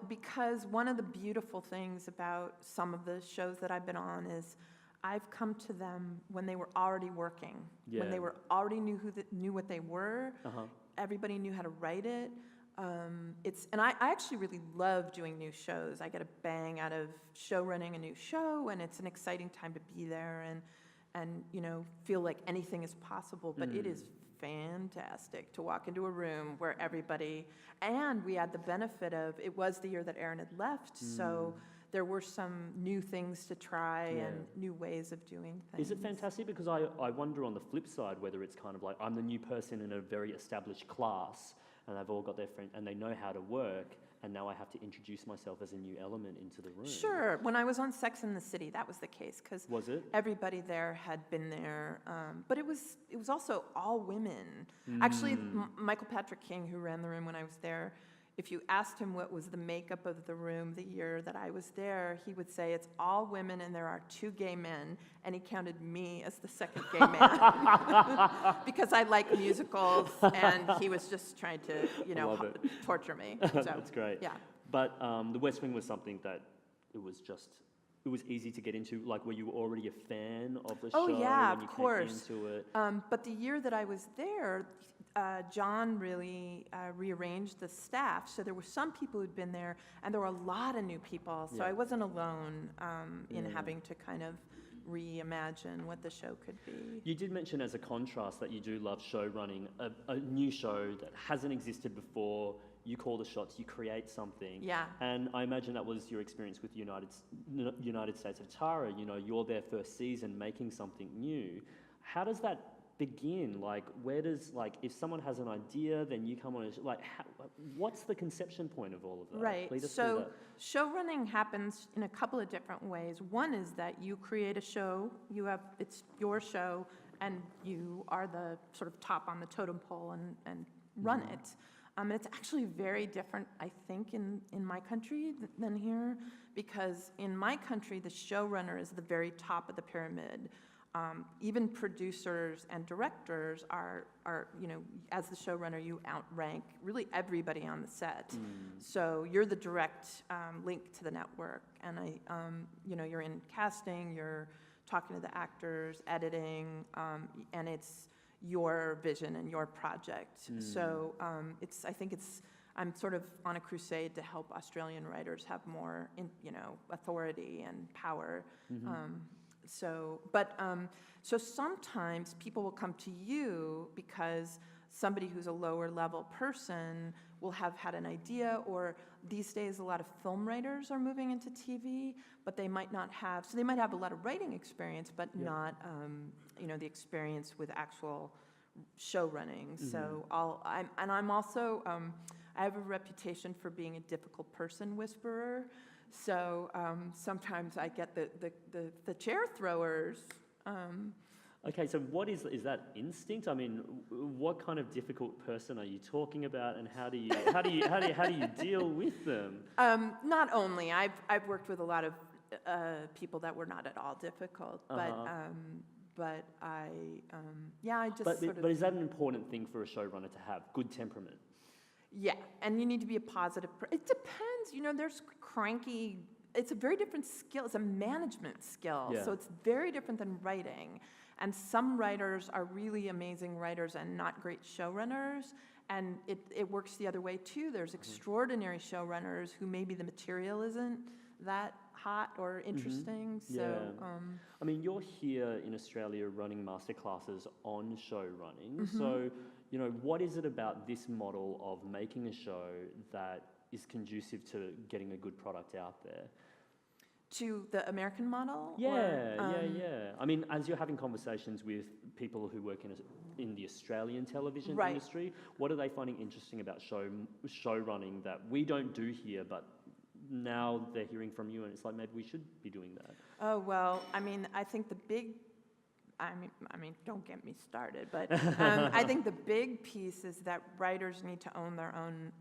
because one of the beautiful things about some of the shows that I've been on is I've come to them when they were already working, when they were already knew what they were. Everybody knew how to write it. And I actually really love doing new shows. I get a bang out of show running a new show, and it's an exciting time to be there and you know, feel like anything is possible. But it is fantastic to walk into a room where everybody, and we had the benefit of, it was the year that Aaron had left, so there were some new things to try and new ways of doing things. Is it fantastic? Because I wonder on the flip side whether it's kind of like I'm the new person in a very established class, and they've all got their friend and they know how to work, and now I have to introduce myself as a new element into the room. Sure. When I was on Sex and the City, that was the case, because was it? Everybody there had been there, but it was also all women. Actually, Michael Patrick King, who ran the room when I was there, if you asked him what was the makeup of the room the year that I was there, he would say it's all women and there are 2 gay men, and he counted me as the second gay man because I like musicals, and he was just trying to, you know, torture me. So, that's great. Yeah. But The West Wing was something that it was easy to get into. Like, were you already a fan of the show? Oh yeah, when you of course. Came into it? But the year that I was there, John really rearranged the staff, so there were some people who'd been there, and there were a lot of new people. So I wasn't alone in having to kind of reimagine what the show could be. You did mention as a contrast that you do love show running, a new show that hasn't existed before. You call the shots, you create something. Yeah. And I imagine that was your experience with United States of Tara. You know, you're their first season making something new. How does that begin? Like, where does, like, if someone has an idea, then you come on, what's the conception point of all of that? Right, so show running happens in a couple of different ways. One is that you create a show, it's your show, and you are the sort of top on the totem pole and run it. And it's actually very different, I think, in my country than here, because in my country, the showrunner is the very top of the pyramid. Even producers and directors are, you know, as the showrunner, you outrank really everybody on the set. So you're the direct link to the network, and you know, you're in casting, you're talking to the actors, editing, and it's your vision and your project. So I'm sort of on a crusade to help Australian writers have more, you know, authority and power. So sometimes people will come to you because somebody who's a lower level person will have had an idea, or these days a lot of film writers are moving into TV, but they might not have, so they might have a lot of writing experience, but not, you know, the experience with actual show running. So I'm also, I have a reputation for being a difficult person whisperer. So sometimes I get the chair throwers. Okay, so what is that instinct? I mean, what kind of difficult person are you talking about, and how do you deal with them? Not only I've worked with a lot of people that were not at all difficult, but I just But is that an important thing for a showrunner to have? Good temperament. Yeah, and you need to be a positive. It depends. You know, there's cranky. It's a very different skill. It's a management skill, so it's very different than writing. And some writers are really amazing writers and not great showrunners. And it works the other way too. There's extraordinary showrunners who maybe the material isn't that hot or interesting. So, I mean, you're here in Australia running masterclasses on show running. So, you know, what is it about this model of making a show that is conducive to getting a good product out there? To the American model? Yeah. I mean, as you're having conversations with people who work in the Australian television industry, what are they finding interesting about show running that we don't do here, but now they're hearing from you, and it's like maybe we should be doing that. Oh, well, I mean, I think the big, I mean, don't get me started, but I think the big piece is that writers need to own their own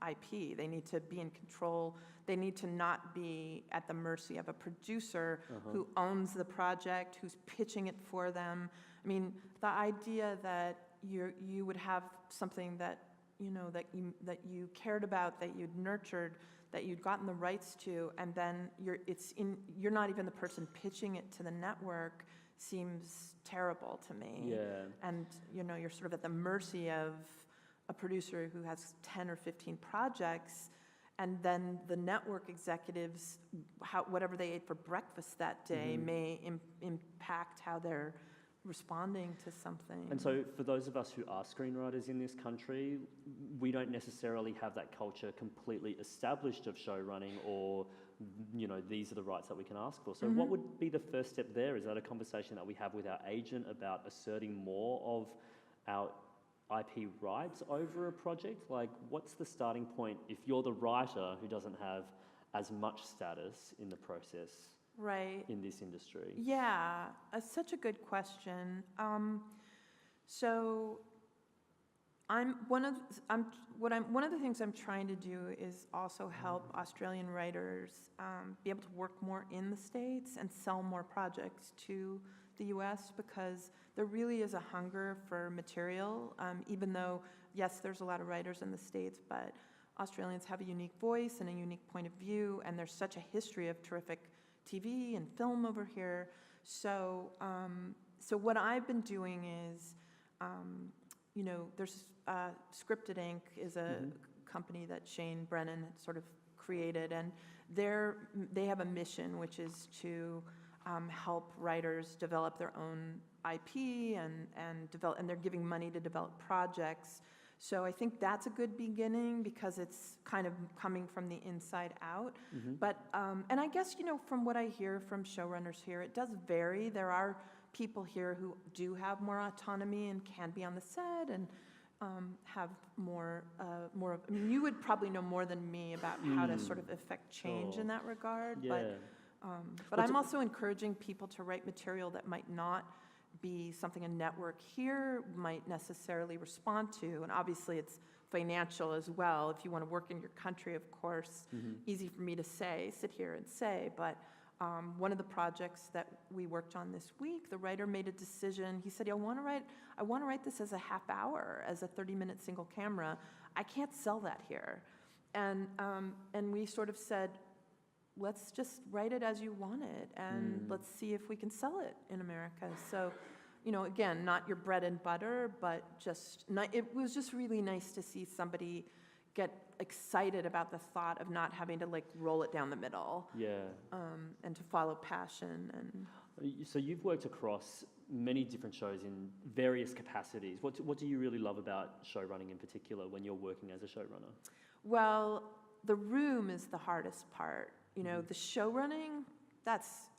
IP. They need to be in control. They need to not be at the mercy of a producer who owns the project, who's pitching it for them. I mean, the idea that you would have something that that you cared about, that you'd nurtured, that you'd gotten the rights to, and then you're not even the person pitching it to the network, seems terrible to me. Yeah. And you're sort of at the mercy of a producer who has 10 or 15 projects, and then the network executives, whatever they ate for breakfast that day may impact how they're responding to something. And so for those of us who are screenwriters in this country, we don't necessarily have that culture completely established of show running, or these are the rights that we can ask for. So what would be the first step there? Is that a conversation that we have with our agent about asserting more of our IP rights over a project? Like, what's the starting point if you're the writer who doesn't have as much status in the process? Right. In this industry? Yeah, such a good question. So one of the things I'm trying to do is also help Australian writers be able to work more in the States and sell more projects to the US, because there really is a hunger for material, even though, yes, there's a lot of writers in the States, but Australians have a unique voice and a unique point of view, and there's such a history of terrific TV and film over here. So what I've been doing is, there's Scripted Inc. is a company that Shane Brennan had sort of created, and they have a mission, which is to help writers develop their own IP and they're giving money to develop projects. So I think that's a good beginning, because it's kind of coming from the inside out. But, and I guess, from what I hear from showrunners here, it does vary. There are people here who do have more autonomy and can be on the set and have more of, I mean, you would probably know more than me about how to sort of affect change in that regard. Yeah. But I'm also encouraging people to write material that might not be something a network here might necessarily respond to. And obviously it's financial as well. If you want to work in your country, of course, easy for me to sit here and say, but one of the projects that we worked on this week, the writer made a decision. He said, I want to write this as a half hour, as a 30-minute single camera. I can't sell that here. And we sort of said, let's just write it as you want it, and let's see if we can sell it in America. So, again, not your bread and butter, but it was just really nice to see somebody get excited about the thought of not having to roll it down the middle. Yeah. And to follow passion. And so you've worked across many different shows in various capacities. What do you really love about show running in particular when you're working as a showrunner? Well, the room is the hardest part. The show running,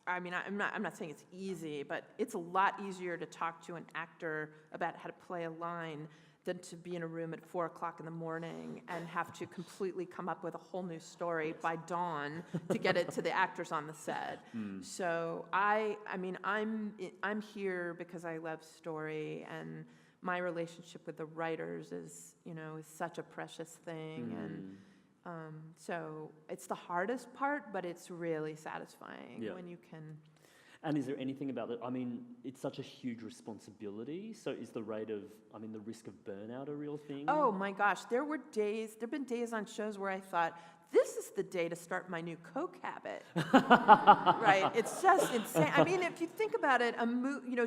I'm not saying it's easy, but it's a lot easier to talk to an actor about how to play a line than to be in a room at 4 o'clock in the morning and have to completely come up with a whole new story by dawn to get it to the actors on the set. So I'm here because I love story, and my relationship with the writers is such a precious thing. And so it's the hardest part, but it's really satisfying when you can. And is there anything about it? I mean, it's such a huge responsibility. So is the risk of burnout a real thing? Oh my gosh, there've been days on shows where I thought, this is the day to start my new Coke habit. Right? It's just insane. I mean, if you think about it,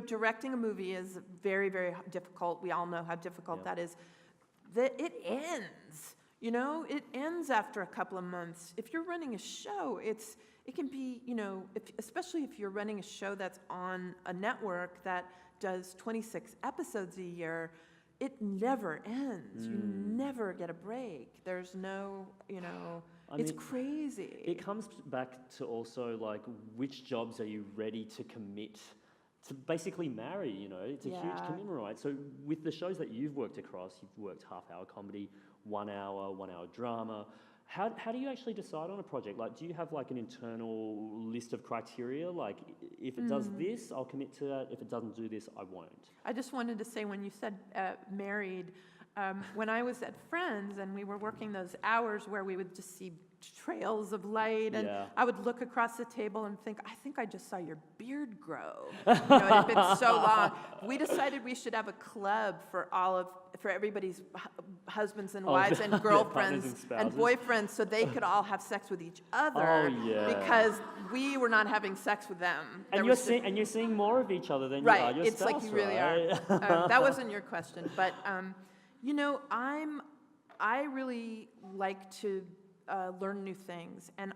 directing a movie is very, very difficult. We all know how difficult that is. It ends. It ends after a couple of months. If you're running a show, it can be, especially if you're running a show that's on a network that does 26 episodes a year, it never ends. You never get a break. There's no, it's crazy. It comes back to also which jobs are you ready to commit to basically marry, it's a huge commitment, right? So with the shows that you've worked across, you've worked half-hour comedy, 1 hour drama. How do you actually decide on a project? Like, do you have like an internal list of criteria? Like, if it does this, I'll commit to that. If it doesn't do this, I won't. I just wanted to say, when you said married, when I was at Friends and we were working those hours where we would just see trails of light, and I would look across the table and think, I think I just saw your beard grow. You know, it had been so long. We decided we should have a club for everybody's husbands and wives and girlfriends and boyfriends, so they could all have sex with each other. Because we were not having sex with them. And you're seeing more of each other than you are your it's spouse, like you really right? are. That wasn't your question, but you know, I really like to learn new things, and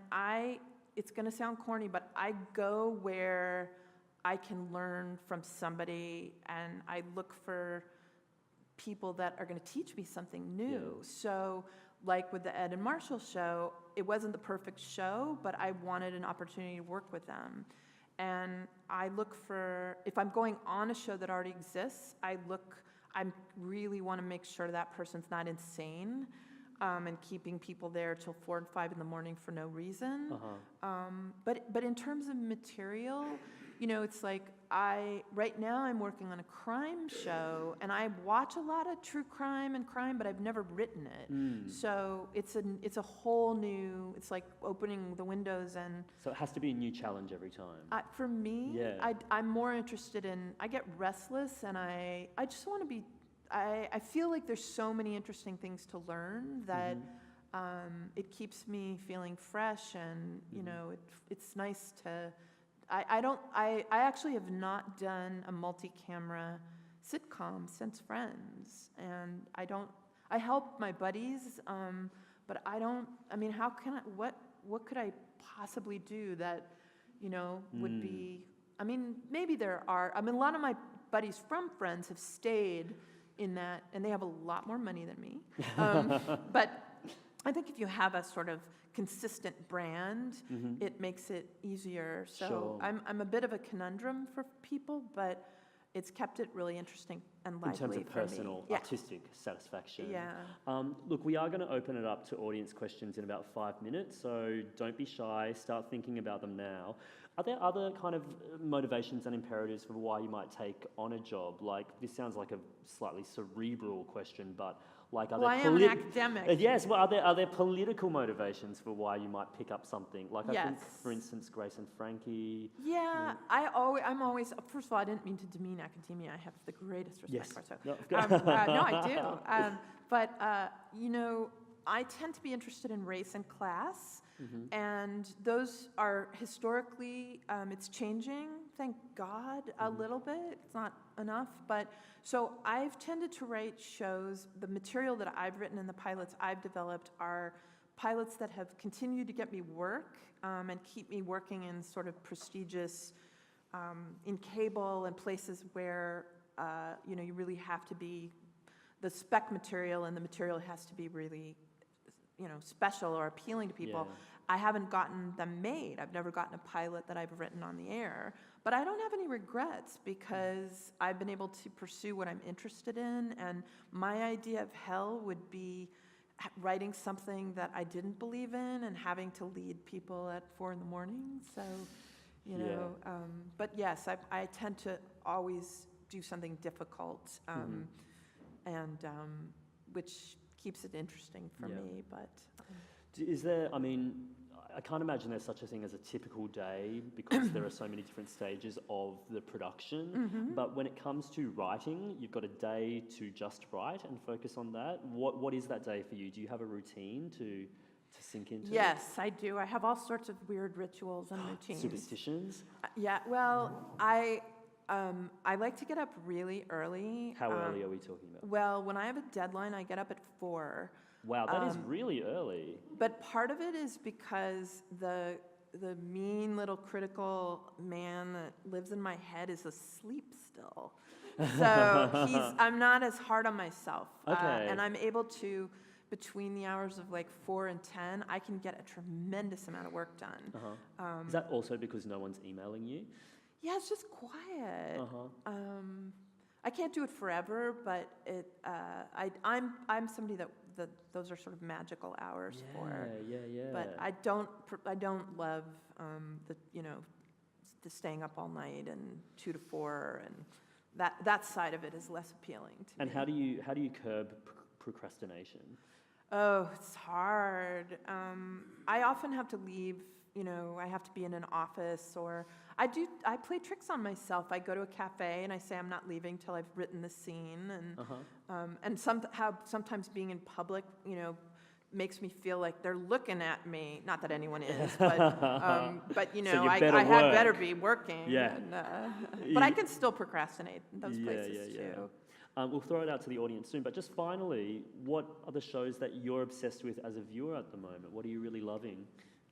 it's going to sound corny, but I go where I can learn from somebody, and I look for people that are going to teach me something new. So, like with the Ed and Marshall show, it wasn't the perfect show, but I wanted an opportunity to work with them. And I look for, if I'm going on a show that already exists, I really want to make sure that person's not insane and keeping people there till 4 and 5 in the morning for no reason. But in terms of material, you know, it's like right now I'm working on a crime show, and I watch a lot of true crime, but I've never written it. So it's a whole new, it's like opening the windows. And so it has to be a new challenge every time. For me, I'm more interested in, I get restless, and I just want to be, I feel like there's so many interesting things to learn that it keeps me feeling fresh, and you know, it's nice to. I actually have not done a multi-camera sitcom since Friends, and I help my buddies, but I mean, how can what could I possibly do that, you know, would be, I mean, maybe there are, I mean, a lot of my buddies from Friends have stayed in that, and they have a lot more money than me, but I think if you have a sort of consistent brand, it makes it easier. So I'm a bit of a conundrum for people, but it's kept it really interesting and lively in terms of personal, artistic satisfaction. Look, we are going to open it up to audience questions in about 5 minutes, so don't be shy. Start thinking about them now. Are there other kind of motivations and imperatives for why you might take on a job? Like, this sounds like a slightly cerebral question, but like, are there I am an academic. Yes, well, are there political motivations for why you might pick up something? Like, I think, for instance, Grace and Frankie. Yeah, I'm always, first of all, I didn't mean to demean academia. I have the greatest respect for it. So, no, I do. But, you know, I tend to be interested in race and class, and those are historically, it's changing, thank God, a little bit. It's not enough, but so I've tended to write shows. The material that I've written and the pilots I've developed are pilots that have continued to get me work and keep me working in sort of prestigious, in cable and places where, you know, you really have to be, the spec material and the material has to be really, you know, special or appealing to people. I haven't gotten them made. I've never gotten a pilot that I've written on the air. But I don't have any regrets because I've been able to pursue what I'm interested in. And my idea of hell would be writing something that I didn't believe in and having to lead people at 4 in the morning. So, you know, but yes, I tend to always do something difficult, and which keeps it interesting for me. But is there, I mean, I can't imagine there's such a thing as a typical day because there are so many different stages of the production. But when it comes to writing, you've got a day to just write and focus on that. What is that day for you? Do you have a routine to sink into? Yes, I do. I have all sorts of weird rituals and routines. Superstitions? Yeah, well, I like to get up really early. How early are we talking about? Well, when I have a deadline, I get up at 4. Wow, that is really early. But part of it is because the mean little critical man that lives in my head is asleep still. So I'm not as hard on myself. Okay. And I'm able to, between the hours of like 4 and 10, I can get a tremendous amount of work done. Is that also because no one's emailing you? Yeah, it's just quiet. I can't do it forever, but I'm somebody that those are sort of magical hours Yeah, for. yeah. But I don't love the staying up all night and 2 to 4, and that side of it is less appealing to me. And how do you curb procrastination? Oh, it's hard. I often have to leave, I have to be in an office, or I play tricks on myself. I go to a cafe and I say I'm not leaving till I've written the scene, and sometimes being in public, makes me feel like they're looking at me. Not that anyone is, but So I had better be working. Yeah. And, but I can still procrastinate in those places too. We'll throw it out to the audience soon, but just finally, what are the shows that you're obsessed with as a viewer at the moment? What are you really loving?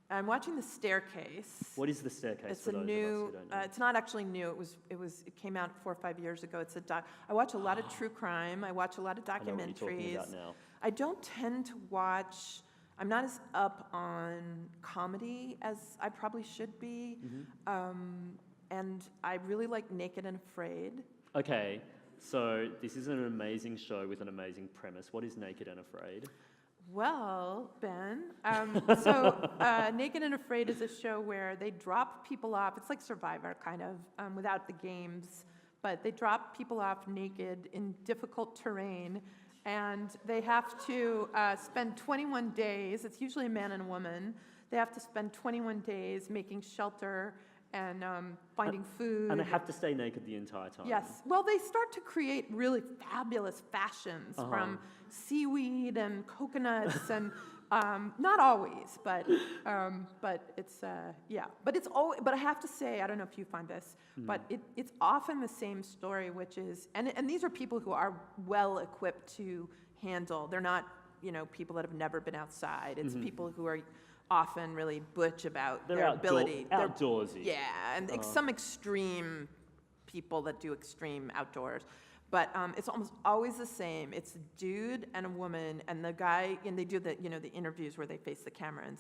I'm watching The Staircase. What is The Staircase? It's for a those new. of us who don't know? It's not actually new. It came out 4 or 5 years ago. It's I watch a lot of true crime. I watch a lot of documentaries. I know what you're talking about now. I don't tend to watch. I'm not as up on comedy as I probably should be, and I really like Naked and Afraid. Okay, so this is an amazing show with an amazing premise. What is Naked and Afraid? Well, Ben, Naked and Afraid is a show where they drop people off. It's like Survivor, kind of, without the games, but they drop people off naked in difficult terrain, and they have to spend 21 days. It's usually a man and a woman. They have to spend 21 days making shelter and finding food. And they have to stay naked the entire time. Yes. Well, they start to create really fabulous fashions from seaweed and coconuts, and not always, but it's But it's always. But I have to say, I don't know if you find this, but it's often the same story, which is, and these are people who are well equipped to handle. They're not people that have never been outside. It's people who are often really butch about their ability. They're outdoorsy. Yeah, and some extreme people that do extreme outdoors. But it's almost always the same. It's a dude and a woman, and the guy, and they do the interviews where they face the camera and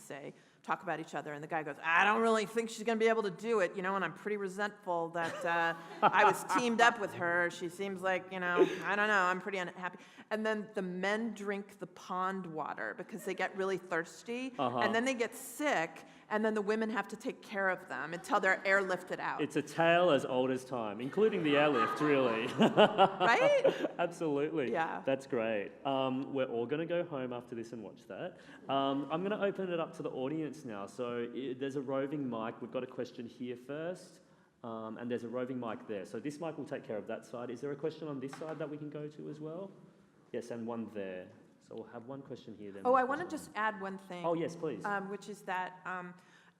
talk about each other, and the guy goes, I don't really think she's going to be able to do it, and I'm pretty resentful that I was teamed up with her. She seems like, I don't know, I'm pretty unhappy. And then the men drink the pond water because they get really thirsty, and then they get sick, and then the women have to take care of them until they're airlifted out. It's a tale as old as time, including the airlift, really. Right? Absolutely. Yeah. That's great. We're all going to go home after this and watch that. I'm going to open it up to the audience now. So there's a roving mic. We've got a question here first, and there's a roving mic there. So this mic will take care of that side. Is there a question on this side that we can go to as well? Yes, and one there. So we'll have one question here then. Oh, I want to just add one thing. Oh, yes, please. Which is that,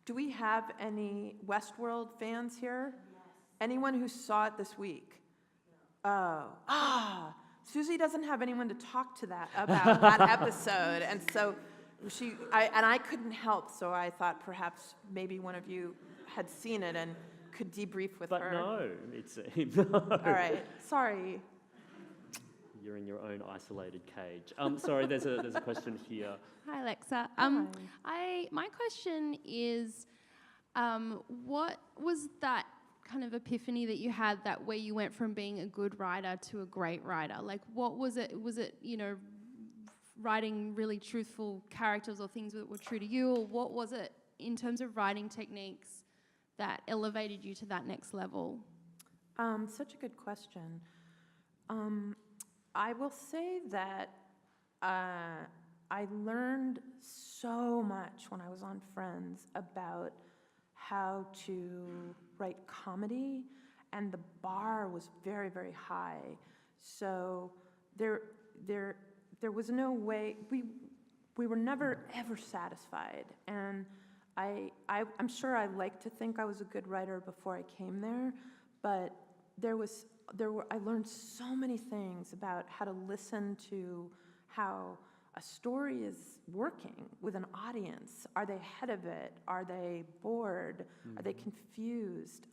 do we have any Westworld fans here? Yes. Anyone who saw it this week? No. Oh. Susie doesn't have anyone to talk to about that episode, and so I couldn't help, so I thought perhaps maybe one of you had seen it and could debrief with her. But no, it's no. All right, sorry. You're in your own isolated cage. Sorry, there's a question here. Hi, Alexa. My question is, what was that kind of epiphany that you had where you went from being a good writer to a great writer? Like, what was it? Was it, writing really truthful characters or things that were true to you? Or what was it in terms of writing techniques that elevated you to that next level? Such a good question. I will say that I learned so much when I was on Friends about how to write comedy, and the bar was very, very high. So there was no way, we were never ever satisfied. And I'm sure I like to think I was a good writer before I came there, but I learned so many things about how to listen to how a story is working with an audience. Are they ahead of it? Are they bored? Are they confused?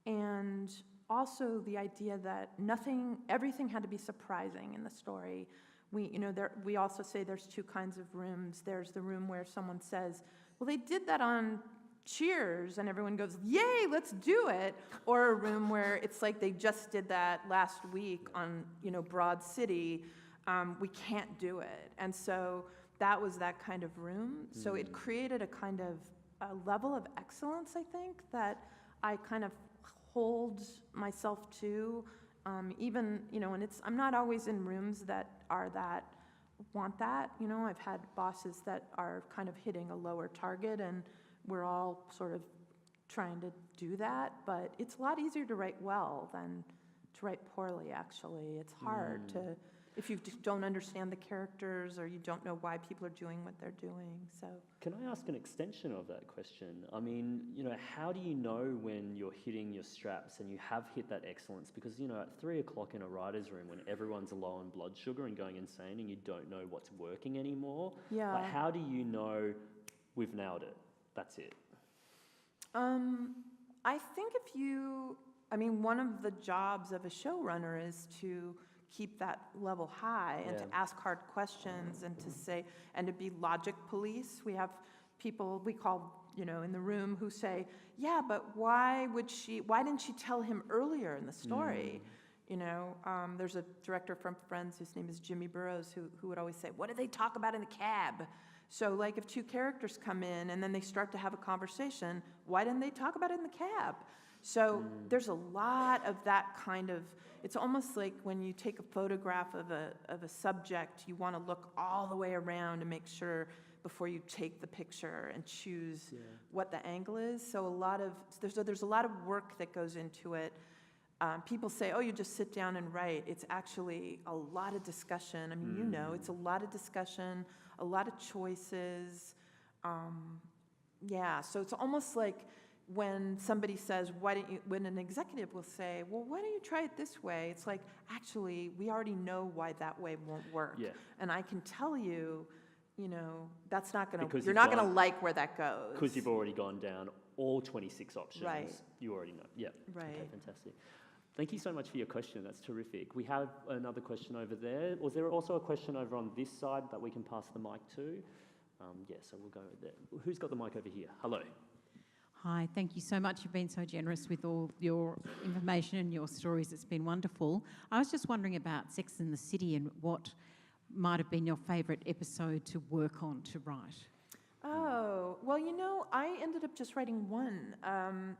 And also the idea that everything had to be surprising in the story. We also say there's two kinds of rooms. There's the room where someone says, well, they did that on Cheers, and everyone goes, yay, let's do it. Or a room where it's like they just did that last week on, Broad City, we can't do it. And so that was that kind of room. So it created a kind of a level of excellence, I think, that I kind of hold myself to, even, and I'm not always in rooms that want that. I've had bosses that are kind of hitting a lower target, and we're all sort of trying to do that, but it's a lot easier to write well than to write poorly, actually. It's hard to, if you don't understand the characters or you don't know why people are doing what they're doing, so. Can I ask an extension of that question? I mean, how do you know when you're hitting your straps and you have hit that excellence? Because, at 3 o'clock in a writer's room when everyone's low on blood sugar and going insane and you don't know what's working anymore, Yeah. how do you know we've nailed it? That's it. I think one of the jobs of a showrunner is to keep that level high and to ask hard questions and to say, and to be logic police. We have people we call, in the room who say, yeah, but why didn't she tell him earlier in the story? There's a director from Friends whose name is Jimmy Burrows who would always say, what did they talk about in the cab? So like if two characters come in and then they start to have a conversation, why didn't they talk about it in the cab? So there's a lot of that kind of, it's almost like when you take a photograph of a subject, you want to look all the way around to make sure before you take the picture and choose what the angle is. So there's a lot of work that goes into it. People say, oh, you just sit down and write. It's actually a lot of discussion. I mean, it's a lot of discussion, a lot of choices. So it's almost like when somebody says, when an executive will say, well, why don't you try it this way? It's like, actually, we already know why that way won't work. Yeah. And I can tell you, that's not going to, you're not going to like where that goes. Because you've already gone down all 26 options. Right. You already know. Yeah. Right. Okay, fantastic. Thank you so much for your question. That's terrific. We have another question over there. Was there also a question over on this side that we can pass the mic to? So we'll go there. Who's got the mic over here? Hello. Hi, thank you so much. You've been so generous with all your information and your stories. It's been wonderful. I was just wondering about Sex and the City and what might have been your favourite episode to work on, to write. Oh, well, I ended up just writing one.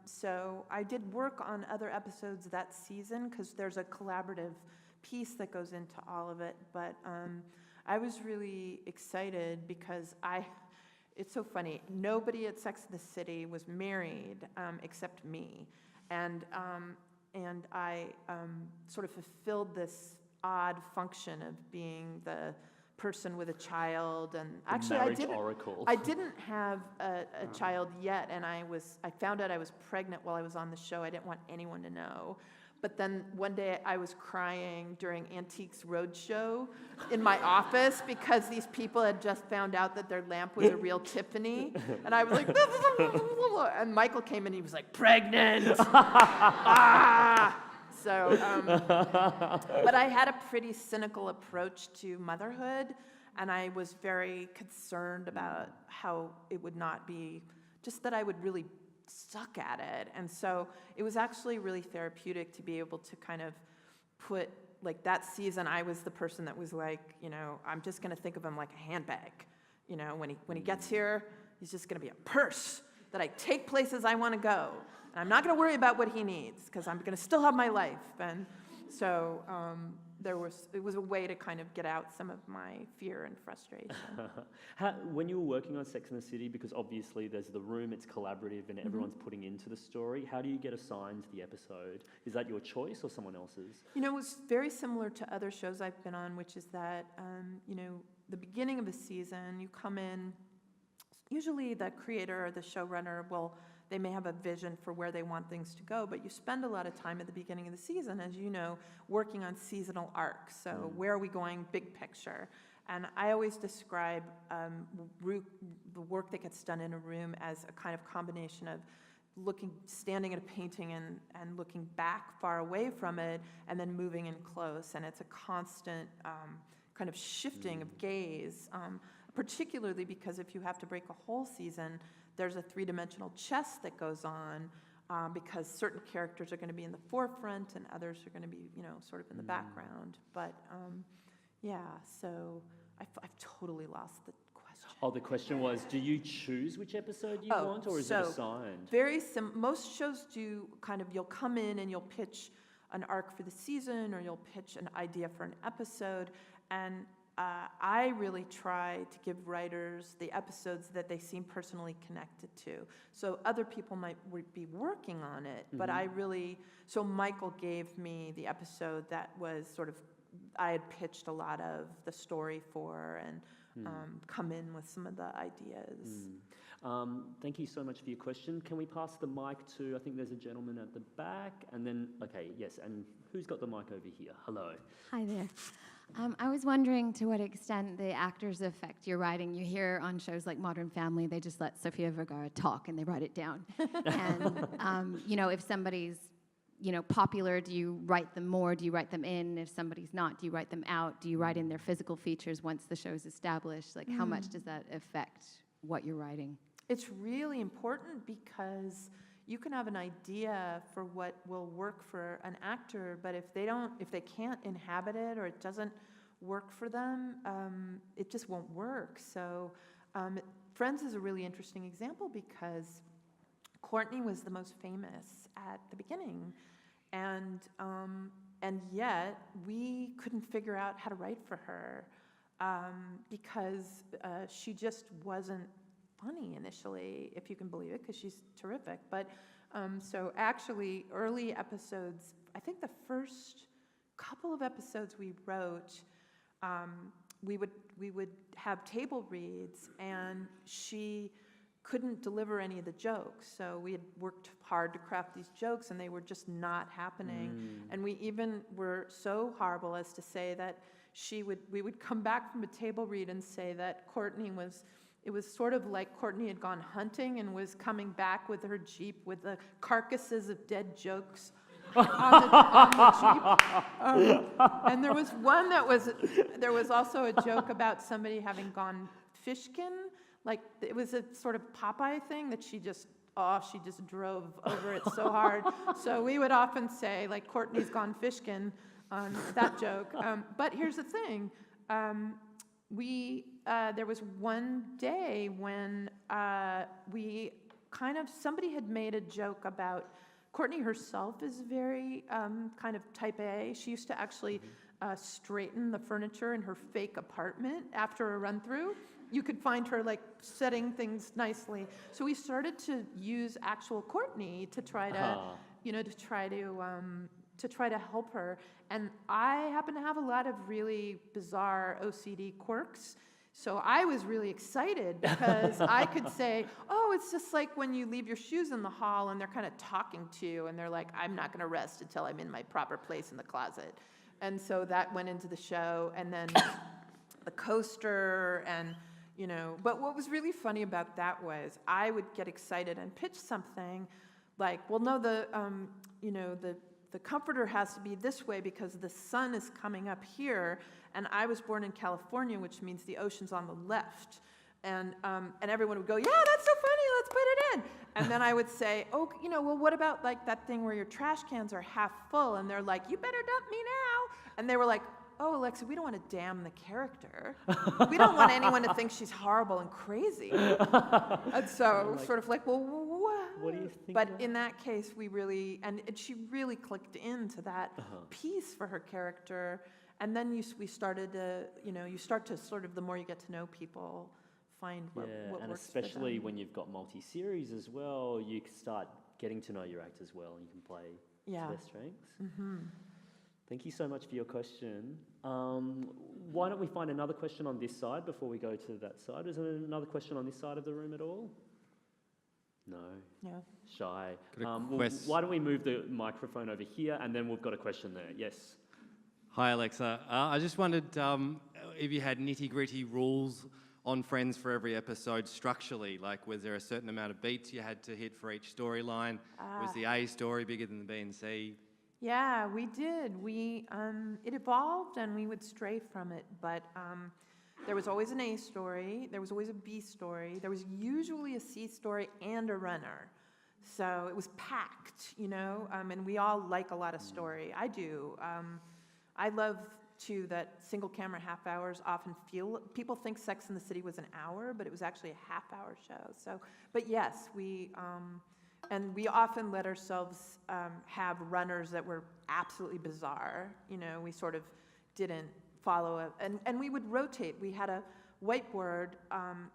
So I did work on other episodes that season because there's a collaborative piece that goes into all of it. But I was really excited because it's so funny. Nobody at Sex and the City was married except me. And I sort of fulfilled this odd function of being the person with a child, and actually I didn't have a child yet, and I found out I was pregnant while I was on the show. I didn't want anyone to know. But then one day I was crying during Antiques Roadshow in my office because these people had just found out that their lamp was a real Tiffany, and I was like, and Michael came in and he was like, pregnant. So, but I had a pretty cynical approach to motherhood, and I was very concerned about how it would not be, just that I would really suck at it. And so it was actually really therapeutic to be able to kind of put, like that season, I was the person that was like, I'm just going to think of him like a handbag. When he gets here, he's just going to be a purse that I take places I want to go. And I'm not going to worry about what he needs because I'm going to still have my life. And so it was a way to kind of get out some of my fear and frustration. When you were working on Sex and the City, because obviously there's the room, it's collaborative, and everyone's putting into the story, how do you get assigned the episode? Is that your choice or someone else's? It was very similar to other shows I've been on, which is that, the beginning of a season, you come in, usually the creator or the showrunner they may have a vision for where they want things to go, but you spend a lot of time at the beginning of the season, as you know, working on seasonal arcs. So where are we going, big picture? And I always describe the work that gets done in a room as a kind of combination of standing at a painting and looking back far away from it, and then moving in close. And it's a constant kind of shifting of gaze, particularly because if you have to break a whole season, there's a three-dimensional chess that goes on because certain characters are going to be in the forefront and others are going to be, sort of in the background. But Yeah, so I've totally lost the question. Oh, the question was, do you choose which episode you want, or is it assigned? Most shows do kind of, you'll come in and you'll pitch an arc for the season, or you'll pitch an idea for an episode, and I really try to give writers the episodes that they seem personally connected to. So other people might be working on it, but so Michael gave me the episode that was sort of, I had pitched a lot of the story for, and come in with some of the ideas. Thank you so much for your question. Can we pass the mic to, I think there's a gentleman at the back, and then, okay, yes, and who's got the mic over here? Hello. Hi there. I was wondering to what extent the actors affect your writing. You hear on shows like Modern Family, they just let Sofia Vergara talk and they write it down. And, if somebody's, popular, do you write them more? Do you write them in? If somebody's not, do you write them out? Do you write in their physical features once the show's established? Like, how much does that affect what you're writing? It's really important because you can have an idea for what will work for an actor, but if they can't inhabit it, or it doesn't work for them, it just won't work. So Friends is a really interesting example because Courtney was the most famous at the beginning, and yet we couldn't figure out how to write for her because she just wasn't funny initially, if you can believe it, because she's terrific. But so actually, early episodes, I think the first couple of episodes we wrote, we would have table reads, and she couldn't deliver any of the jokes. So we had worked hard to craft these jokes, and they were just not happening. And we even were so horrible as to say that we would come back from a table read and say that it was sort of like Courtney had gone hunting and was coming back with her Jeep with the carcasses of dead jokes on the Jeep. And there was one there was also a joke about somebody having gone fishkin. Like, it was a sort of Popeye thing that she just drove over it so hard. So we would often say, like, Courtney's gone fishkin on that joke. But here's the thing. There was one day when somebody had made a joke about, Courtney herself is very kind of type A. She used to actually straighten the furniture in her fake apartment after a run through. You could find her like setting things nicely. So we started to use actual Courtney to try to, to try to help her. And I happen to have a lot of really bizarre OCD quirks. So I was really excited because I could say, oh, it's just like when you leave your shoes in the hall and they're kind of talking to you and they're like, I'm not going to rest until I'm in my proper place in the closet. And so that went into the show. And then the coaster and, but what was really funny about that was I would get excited and pitch something like, well, no, the comforter has to be this way because the sun is coming up here, and I was born in California, which means the ocean's on the left. And everyone would go, yeah, that's so funny, let's put it in. And then I would say, oh, well, what about like that thing where your trash cans are half full? And they're like, you better dump me now. And they were like, oh, Alexa, we don't want to damn the character. We don't want anyone to think she's horrible and crazy. And so sort of like, well, what do you think? But in that case, we really, and she really clicked into that piece for her character. And then we started to, you start to sort of, the more you get to know people, find what and works especially for them. when you've got multi-series as well, you start getting to know your actors well, and you can play to their strengths. Mm-hmm. Thank you so much for your question. Why don't we find another question on this side before we go to that side? Is there another question on this side of the room at all? No. No. Shy. Why don't we move the microphone over here, and then we've got a question there. Yes. Hi, Alexa. I just wondered if you had nitty-gritty rules on Friends for every episode structurally. Like, was there a certain amount of beats you had to hit for each storyline? Was the A story bigger than the B and C? Yeah, we did. It evolved, and we would stray from it, but there was always an A story, there was always a B story, there was usually a C story and a runner. So it was packed, and we all like a lot of story. I do. I love too, that single camera half hours often feel, people think Sex and the City was an hour, but it was actually a half-hour show. So, but yes, and we often let ourselves have runners that were absolutely bizarre. You know, we sort of didn't follow it, and we would rotate. We had a whiteboard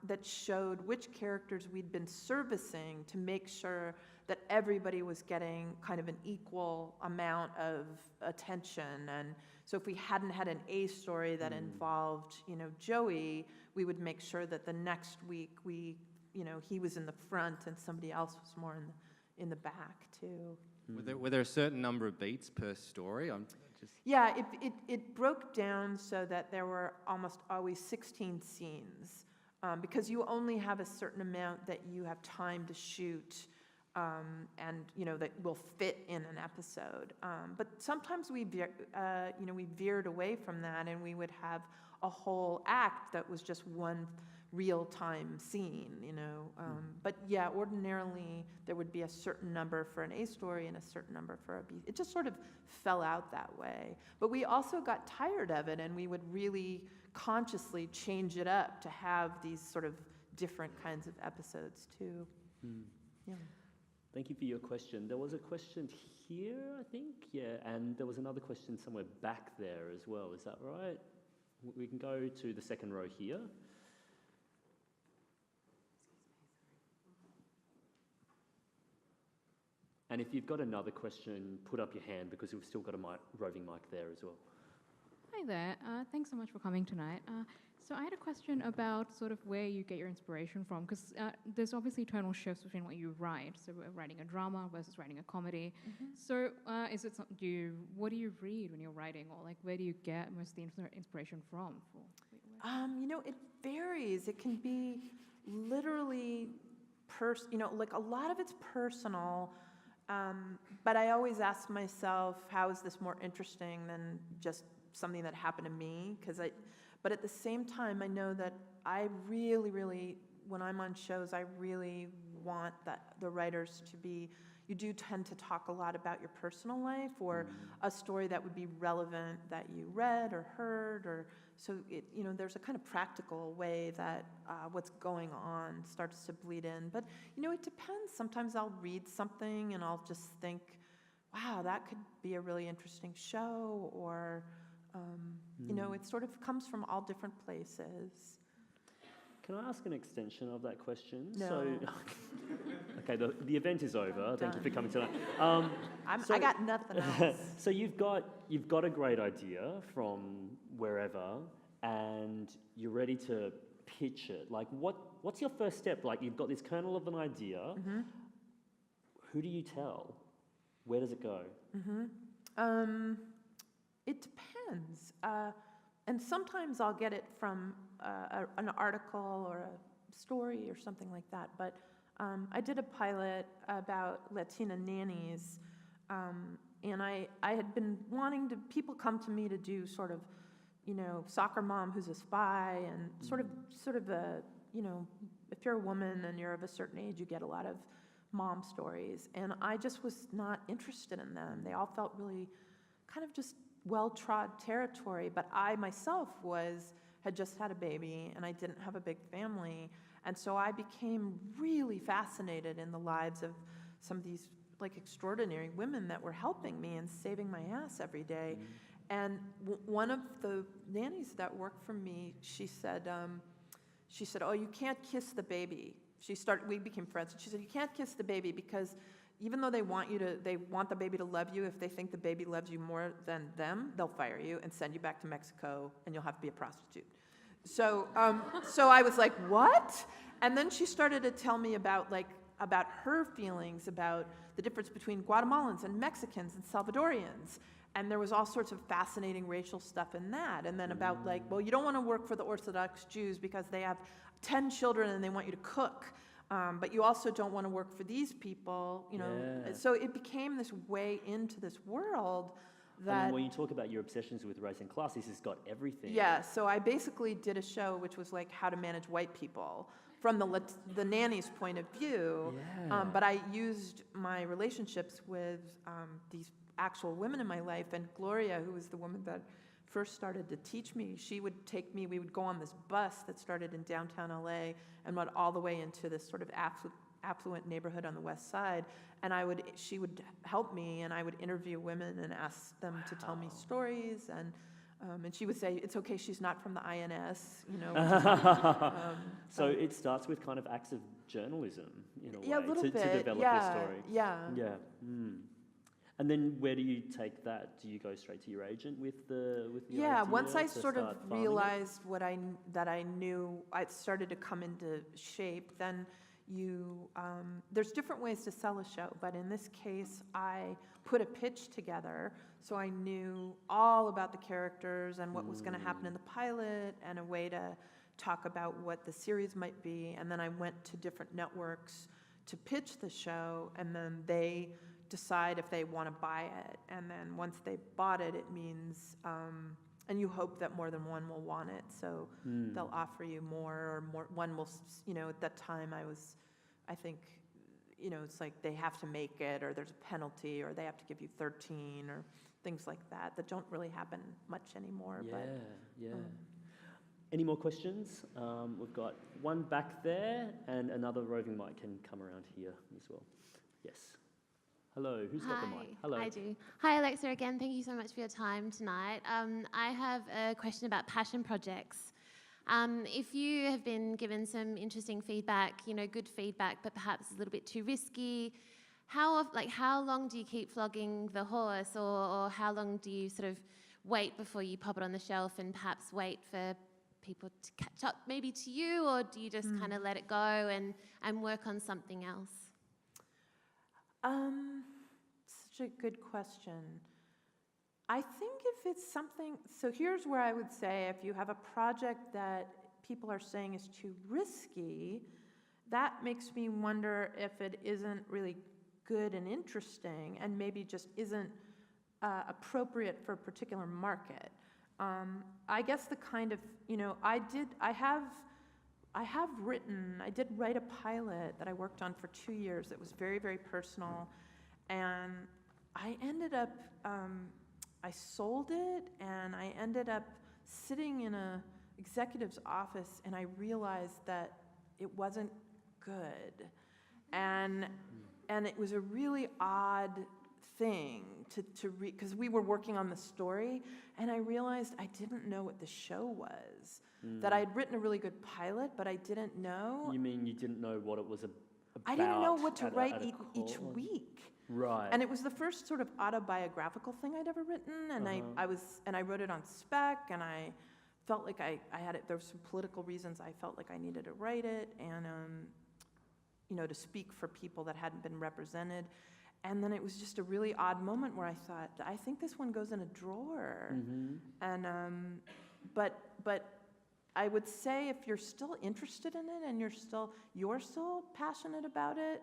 that showed which characters we'd been servicing to make sure that everybody was getting kind of an equal amount of attention. And so if we hadn't had an A story that involved, you know, Joey, we would make sure that the next week he was in the front and somebody else was more in the back too. Were there a certain number of beats per story? Yeah, it broke down so that there were almost always 16 scenes, because you only have a certain amount that you have time to shoot, and that will fit in an episode. But sometimes we veered away from that, and we would have a whole act that was just one real-time scene, But yeah, ordinarily there would be a certain number for an A story and a certain number for a B. It just sort of fell out that way. But we also got tired of it, and we would really consciously change it up to have these sort of different kinds of episodes too. Yeah. Thank you for your question. There was a question here, I think, yeah, and there was another question somewhere back there as well. Is that right? We can go to the second row here. And if you've got another question, put up your hand, because we've still got a roving mic there as well. Hi there. Thanks so much for coming tonight. So I had a question about sort of where you get your inspiration from, because there's obviously tonal shifts between what you write. So we're writing a drama versus writing a comedy. So what do you read when you're writing, or like where do you get most of the inspiration from? It varies. It can be literally like a lot of it's personal. But I always ask myself, how is this more interesting than just something that happened to me? But at the same time, I know that I really, really, when I'm on shows, I really want the writers to be, you do tend to talk a lot about your personal life, or a story that would be relevant that you read or heard, or so there's a kind of practical way that what's going on starts to bleed in. But it depends. Sometimes I'll read something and I'll just think, wow, that could be a really interesting show, or it sort of comes from all different places. Can I ask an extension of that question? No. So, okay, the event is over. Thank you for coming tonight. I got nothing else. So you've got a great idea from wherever, and you're ready to pitch it. Like, what's your first step? Like, you've got this kernel of an idea. Who do you tell? Where does it go? It depends. And sometimes I'll get it from an article or a story or something like that. But I did a pilot about Latina nannies, and I had been wanting to, people come to me to do sort of, soccer mom who's a spy, and sort of a, if you're a woman and you're of a certain age, you get a lot of mom stories. And I just was not interested in them. They all felt really kind of just well-trod territory, but I myself had just had a baby, and I didn't have a big family, and so I became really fascinated in the lives of some of these like extraordinary women that were helping me and saving my ass every day. And one of the nannies that worked for me, she said, "Oh, you can't kiss the baby." We became friends, and she said, "You can't kiss the baby because even though they want the baby to love you, if they think the baby loves you more than them, they'll fire you and send you back to Mexico, and you'll have to be a prostitute." So I was like, "What?" And then she started to tell me about her feelings about the difference between Guatemalans and Mexicans and Salvadorians. And there was all sorts of fascinating racial stuff in that. And then about you don't want to work for the Orthodox Jews because they have 10 children and they want you to cook. But you also don't want to work for these people, Yeah. So it became this way into this world that... And when you talk about your obsessions with race and class, this has got everything. Yeah, so I basically did a show which was like how to manage white people from the nanny's point of view. Yeah. But I used my relationships with these actual women in my life, and Gloria, who was the woman that first started to teach me, she would take me, we would go on this bus that started in downtown LA and went all the way into this sort of affluent neighborhood on the west side, and she would help me, and I would interview women and ask them to tell me stories, and she would say, it's okay, she's not from the INS, you know. So it starts with kind of acts of journalism, in a way, a little bit, to develop your story. Yeah. And then where do you take that? Do you go straight to your agent with the idea once I to sort of start farming it? realized that I knew, I started to come into shape, then there's different ways to sell a show, but in this case, I put a pitch together, so I knew all about the characters and what was going to happen in the pilot, and a way to talk about what the series might be, and then I went to different networks to pitch the show, and then they decide if they want to buy it, and then once they bought it, it means, and you hope that more than one will want it, so they'll offer you more, or one will, at that time I think, it's like they have to make it, or there's a penalty, or they have to give you 13, or things like that don't really happen much anymore. Any more questions? We've got one back there, and another roving mic can come around here as well. Yes. Hello, who's got the mic? Hello. I do. Hi, Alexa, again. Thank you so much for your time tonight. I have a question about passion projects. If you have been given some interesting feedback, good feedback, but perhaps a little bit too risky, how long do you keep flogging the horse, or how long do you sort of wait before you pop it on the shelf and perhaps wait for people to catch up maybe to you, or do you just kind of let it go and work on something else? Such a good question. I think if it's something, so here's where I would say, if you have a project that people are saying is too risky, that makes me wonder if it isn't really good and interesting, and maybe just isn't appropriate for a particular market. I guess the kind of, I did write a pilot that I worked on for 2 years that was very, very personal, and I ended up, I sold it, and I ended up sitting in a executive's office, and I realized that it wasn't good, and it was a really odd thing to read, because we were working on the story, and I realized I didn't know what the show was. That I had written a really good pilot, but I didn't know. You mean you didn't know what it was about? I didn't know what to write each week. Right. And it was the first sort of autobiographical thing I'd ever written, and I wrote it on spec, and I felt like I had it. There were some political reasons I felt like I needed to write it, and to speak for people that hadn't been represented. And then it was just a really odd moment where I thought, I think this one goes in a drawer. And but I would say, if you're still interested in it and you're still passionate about it,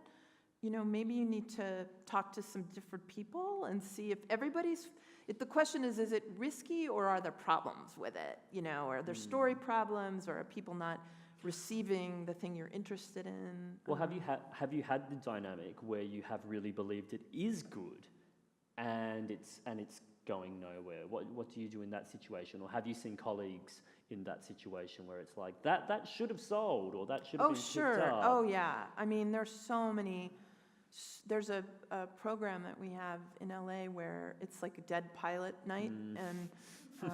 maybe you need to talk to some different people and see if the question is it risky, or are there problems with it? Are there story problems, or are people not receiving the thing you're interested in? Well, have you had the dynamic where you have really believed it is good, and it's going nowhere? What do you do in that situation? Or have you seen colleagues in that situation where it's like that should have sold, or that should have been picked up? Oh yeah. I mean, there's so many. There's a program that we have in LA where it's like a dead pilot night, and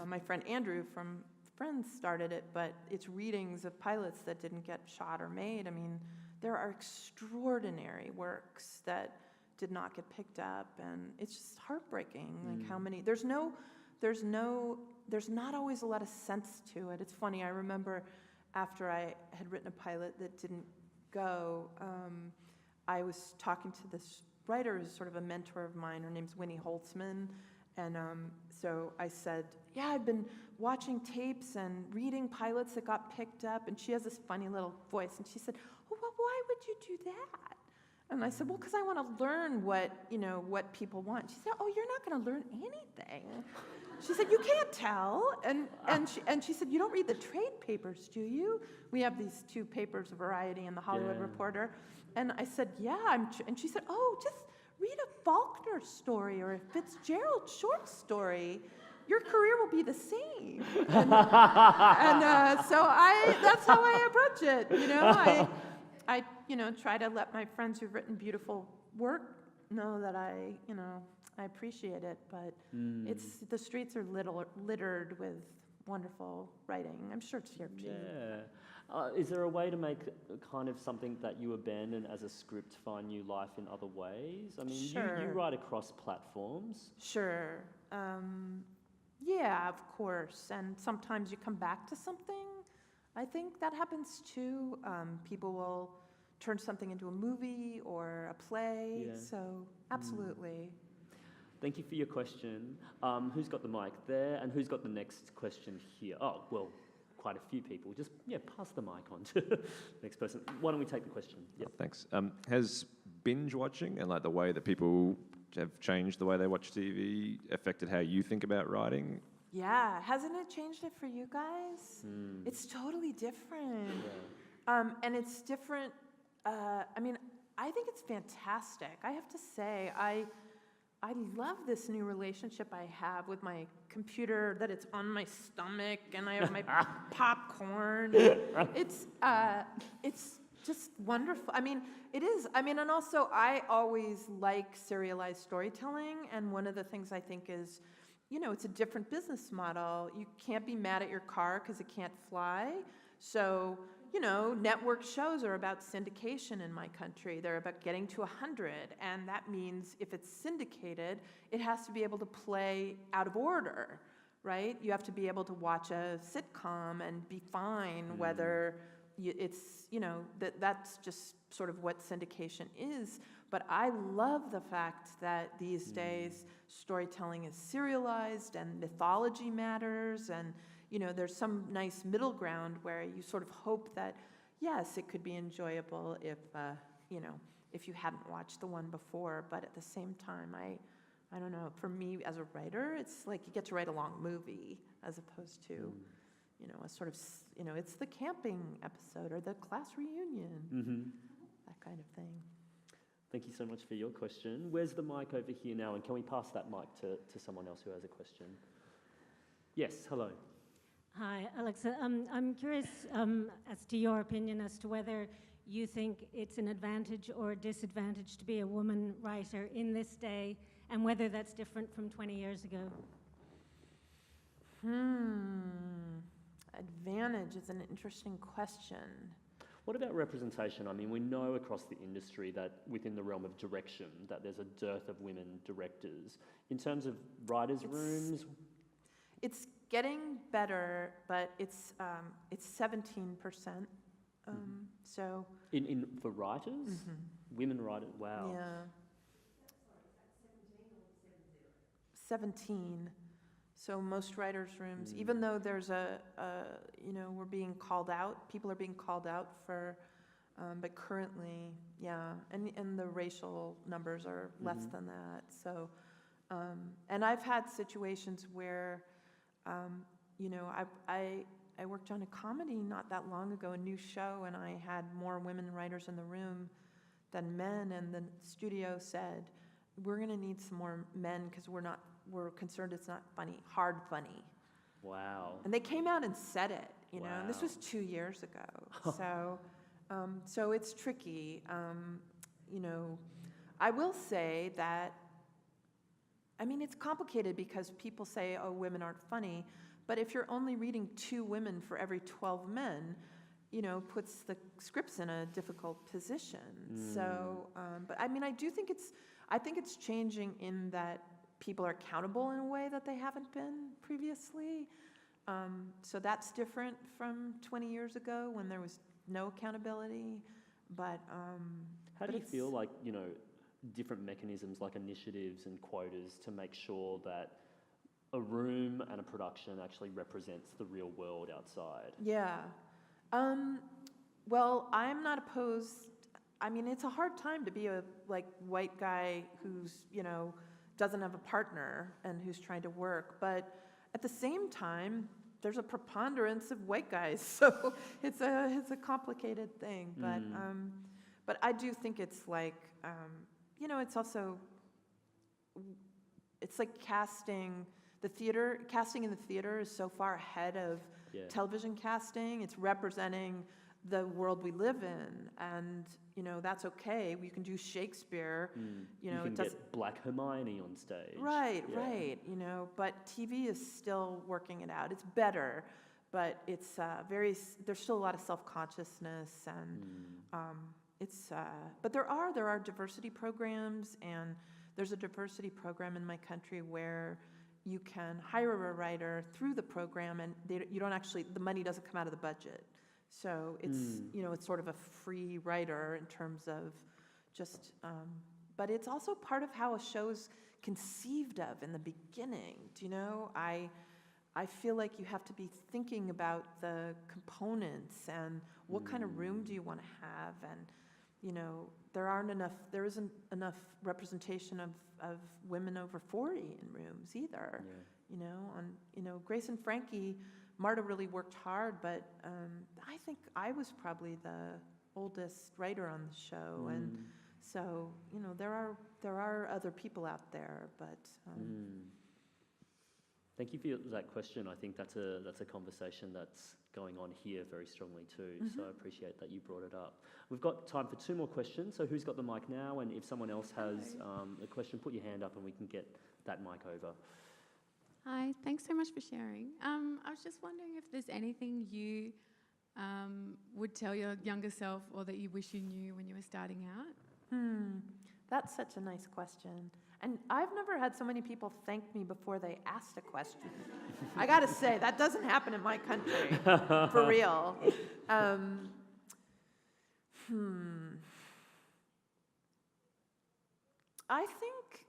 my friend Andrew from Friends started it, but it's readings of pilots that didn't get shot or made. I mean, there are extraordinary works that did not get picked up, and it's just heartbreaking. Like how many? There's not always a lot of sense to it. It's funny. I remember after I had written a pilot that didn't go, I was talking to this writer who's sort of a mentor of mine. Her name's Winnie Holtzman. And so I said, yeah, I've been watching tapes and reading pilots that got picked up. And she has this funny little voice. And she said, oh, well, why would you do that? And I said, well, because I want to learn what people want. She said, oh, you're not going to learn anything. She said, you can't tell. And she said, you don't read the trade papers, do you? We have these 2 papers, Variety and the Hollywood Reporter. And I said, yeah. And she said, oh, just read a Faulkner story or a Fitzgerald short story. your career will be the same. And so that's how I approach it. I try to let my friends who've written beautiful work know that I appreciate it, but the streets are littered with wonderful writing. I'm sure it's here too. Yeah. Is there a way to make kind of something that you abandon as a script find new life in other ways? I mean, Sure. you write across platforms. Sure. Yeah, of course. And sometimes you come back to something. I think that happens too. People will turn something into a movie or a play. Yeah. So, absolutely. Thank you for your question. Who's got the mic there, and who's got the next question here? Oh, well, quite a few people. Just, pass the mic on to the next person. Why don't we take the question? Yep. Thanks. Has binge watching and like the way that people have changed the way they watch TV affected how you think about writing? Yeah, hasn't it changed it for you guys? It's totally different. And it's different. I think it's fantastic. I have to say, I love this new relationship I have with my computer, that it's on my stomach and I have my popcorn. It's just wonderful. I mean, it is. I mean, and also I always like serialized storytelling, and one of the things I think is, it's a different business model. You can't be mad at your car because it can't fly. So, network shows are about syndication in my country. They're about getting to 100, and that means if it's syndicated, it has to be able to play out of order, right? You have to be able to watch a sitcom and be fine whether that's just sort of what syndication is. But I love the fact that these days storytelling is serialized and mythology matters, and there's some nice middle ground where you sort of hope that, yes, it could be enjoyable if you hadn't watched the one before, but at the same time, I don't know, for me as a writer, it's like you get to write a long movie as opposed to, a sort of, it's the camping episode or the class reunion, that kind of thing. Thank you so much for your question. Where's the mic over here now, and can we pass that mic to someone else who has a question? Yes, hello. Hi, Alexa. I'm curious as to your opinion as to whether you think it's an advantage or a disadvantage to be a woman writer in this day, and whether that's different from 20 years ago. Advantage is an interesting question. What about representation? I mean, we know across the industry that within the realm of direction that there's a dearth of women directors. In terms of writers' rooms? It's getting better, but it's 17%. So for writers? Women writers, wow. Yeah. 17. So most writers' rooms, even though there's we're being called out, people are being called out for, but currently, and the racial numbers are less than that. So, and I've had situations where, I worked on a comedy not that long ago, a new show, and I had more women writers in the room than men, and the studio said, we're going to need some more men because we're concerned it's not funny, hard funny. Wow. And they came out and said it, and this Wow. was 2 years ago. So it's tricky. I will say that, it's complicated because people say, oh, women aren't funny, but if you're only reading 2 women for every 12 men, puts the scripts in a difficult position. So, but I do think I think it's changing in that people are accountable in a way that they haven't been previously. So that's different from 20 years ago when there was no accountability. But how do you feel like, different mechanisms like initiatives and quotas to make sure that a room and a production actually represents the real world outside? Yeah. Well, I'm not opposed. It's a hard time to be a white guy who's, doesn't have a partner and who's trying to work. But at the same time, there's a preponderance of white guys, so it's a complicated thing. But I do think it's like, it's also, it's like casting. the theater, casting in the theater is so far ahead of television casting. It's representing the world we live in, and that's okay. You can do Shakespeare. You can get Black Hermione on stage. Right. But TV is still working it out. It's better, but it's there's still a lot of self-consciousness, and but there are diversity programs, and there's a diversity program in my country where you can hire a writer through the program, and you don't actually, the money doesn't come out of the budget. So it's, it's sort of a free writer in terms of just, but it's also part of how a show's conceived of in the beginning. Do you know? I feel like you have to be thinking about the components and what kind of room do you want to have, and there isn't enough representation of women over 40 in rooms either. Grace and Frankie, Marta really worked hard, but I think I was probably the oldest writer on the show, and so there are other people out there, but. Thank you for that question. I think that's a conversation that's going on here very strongly too. So I appreciate that you brought it up. We've got time for 2 more questions. So who's got the mic now? And if someone else has a question, put your hand up and we can get that mic over. Hi, thanks so much for sharing. I was just wondering if there's anything you would tell your younger self, or that you wish you knew when you were starting out? That's such a nice question. And I've never had so many people thank me before they asked a question. I gotta say, that doesn't happen in my country, for real. I think,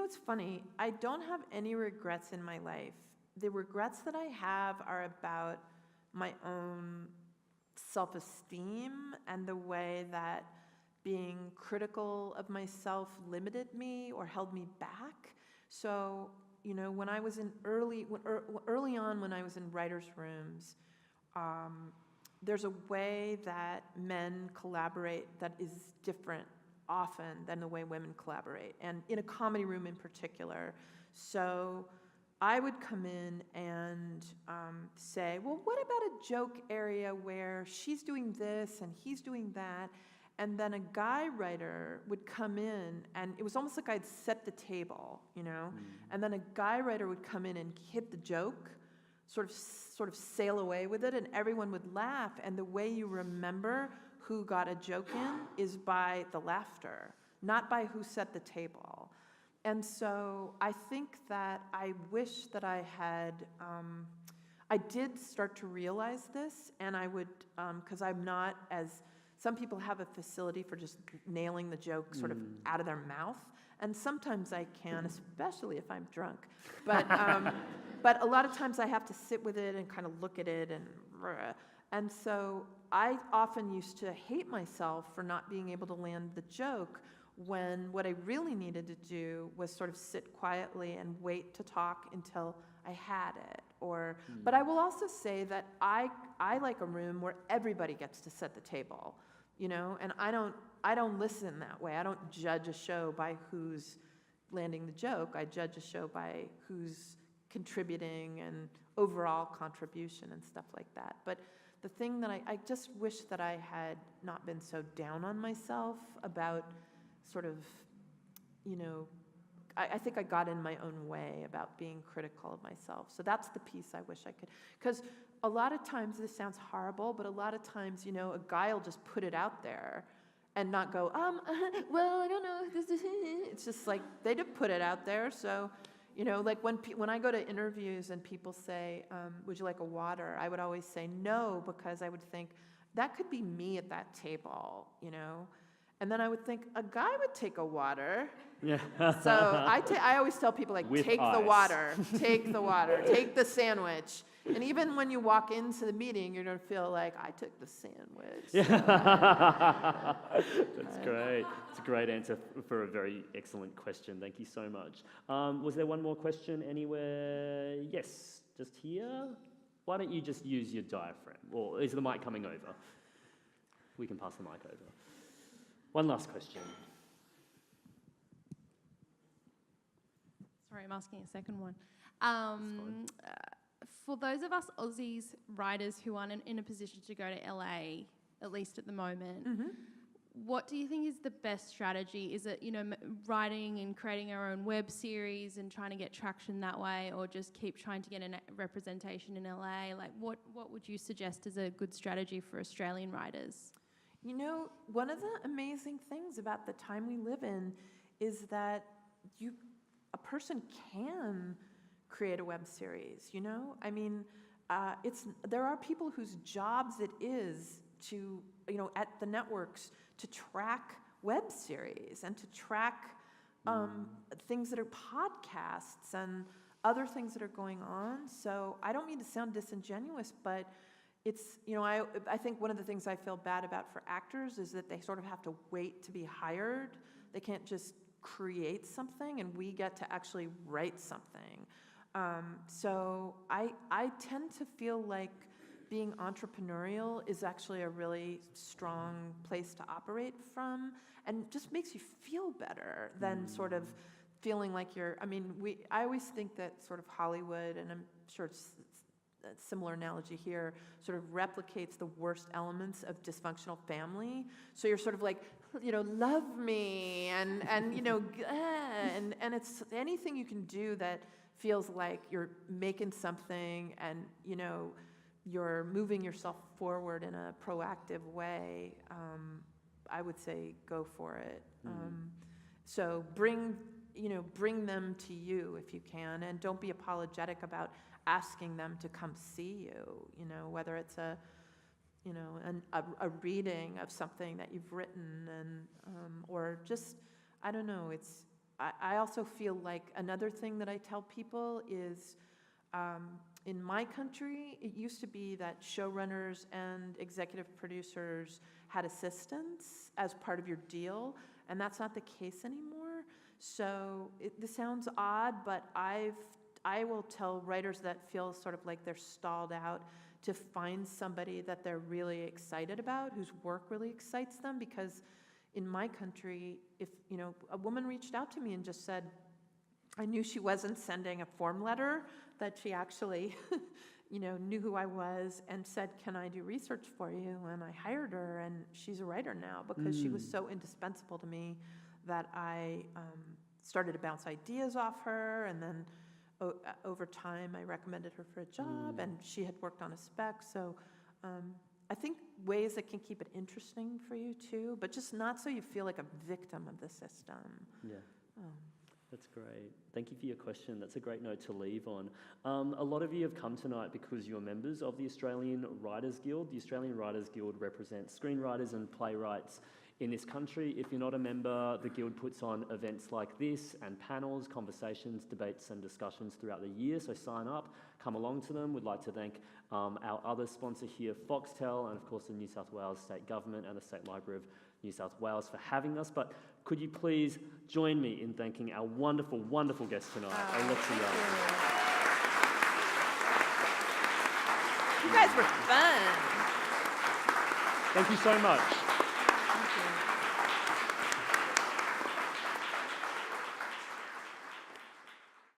it's funny. I don't have any regrets in my life. The regrets that I have are about my own self-esteem and the way that being critical of myself limited me or held me back. So, when I was in early on when I was in writers' rooms, there's a way that men collaborate that is different often than the way women collaborate, and in a comedy room in particular. So I would come in and say, well, what about a joke area where she's doing this and he's doing that? And then a guy writer would come in, and it was almost like I'd set the table, and then a guy writer would come in and hit the joke, sort of sail away with it, and everyone would laugh. And the way you remember who got a joke in is by the laughter, not by who set the table. And so I think that I wish that I had, I did start to realize this, and I would, because I'm not as, some people have a facility for just nailing the joke sort of out of their mouth, and sometimes I can, especially if I'm drunk. But but a lot of times I have to sit with it and kind of look at it, and so I often used to hate myself for not being able to land the joke, when what I really needed to do was sort of sit quietly and wait to talk until I had it. But I will also say that I like a room where everybody gets to set the table, and I don't listen that way. I don't judge a show by who's landing the joke. I judge a show by who's contributing and overall contribution and stuff like that. But the thing that I just wish that I had not been so down on myself about sort of, I think I got in my own way about being critical of myself. So that's the piece I wish I could, because a lot of times, this sounds horrible, but a lot of times, a guy will just put it out there and not go, well, I don't know. It's just like, they did put it out there. So, like when I go to interviews and people say, would you like a water? I would always say no, because I would think, that could be me at that table, And then I would think, a guy would take a water. Yeah. So I always tell people, like, With take ice. the water, take the water, take the sandwich. And even when you walk into the meeting, you're going to feel like, I took the sandwich. Yeah. That's great. It's a great answer for a very excellent question. Thank you so much. Was there one more question anywhere? Yes, just here. Why don't you just use your diaphragm? Or is the mic coming over? We can pass the mic over. One last question. sorry, I'm asking a second one. For those of us Aussies writers who aren't in a position to go to LA, at least at the moment, what do you think is the best strategy? Is it, writing and creating our own web series and trying to get traction that way, or just keep trying to get a representation in LA? Like, what would you suggest is a good strategy for Australian writers? One of the amazing things about the time we live in is that a person can create a web series, I mean, there are people whose jobs it is to, at the networks, to track web series and to track things that are podcasts and other things that are going on. So I don't mean to sound disingenuous, but it's, I think one of the things I feel bad about for actors is that they sort of have to wait to be hired. They can't just create something, and we get to actually write something. So I tend to feel like being entrepreneurial is actually a really strong place to operate from, and just makes you feel better than sort of feeling like I always think that sort of Hollywood, and I'm sure it's a similar analogy here, sort of replicates the worst elements of dysfunctional family. So you're sort of like, love me, and it's anything you can do that feels like you're making something and, you're moving yourself forward in a proactive way. I would say go for it. So bring them to you if you can, and don't be apologetic about asking them to come see you, whether it's a reading of something that you've written, and or just, I don't know, I also feel like another thing that I tell people is, in my country, it used to be that showrunners and executive producers had assistants as part of your deal, and that's not the case anymore. So this sounds odd, but I will tell writers that feel sort of like they're stalled out to find somebody that they're really excited about, whose work really excites them, because in my country, if a woman reached out to me and just said, I knew she wasn't sending a form letter, that she actually knew who I was and said, can I do research for you? And I hired her, and she's a writer now because she was so indispensable to me that I started to bounce ideas off her, and then over time I recommended her for a job, and she had worked on a spec. So I think ways that can keep it interesting for you too, but just not so you feel like a victim of the system. Yeah. That's great. Thank you for your question. That's a great note to leave on. A lot of you have come tonight because you're members of the Australian Writers Guild. The Australian Writers Guild represents screenwriters and playwrights in this country. If you're not a member, the Guild puts on events like this and panels, conversations, debates and discussions throughout the year. So sign up, come along to them. We'd like to thank our other sponsor here, Foxtel, and of course the New South Wales State Government and the State Library of New South Wales for having us. But could you please join me in thanking our wonderful, wonderful guest tonight, Alexa Junge. You guys were fun. Thank you so much.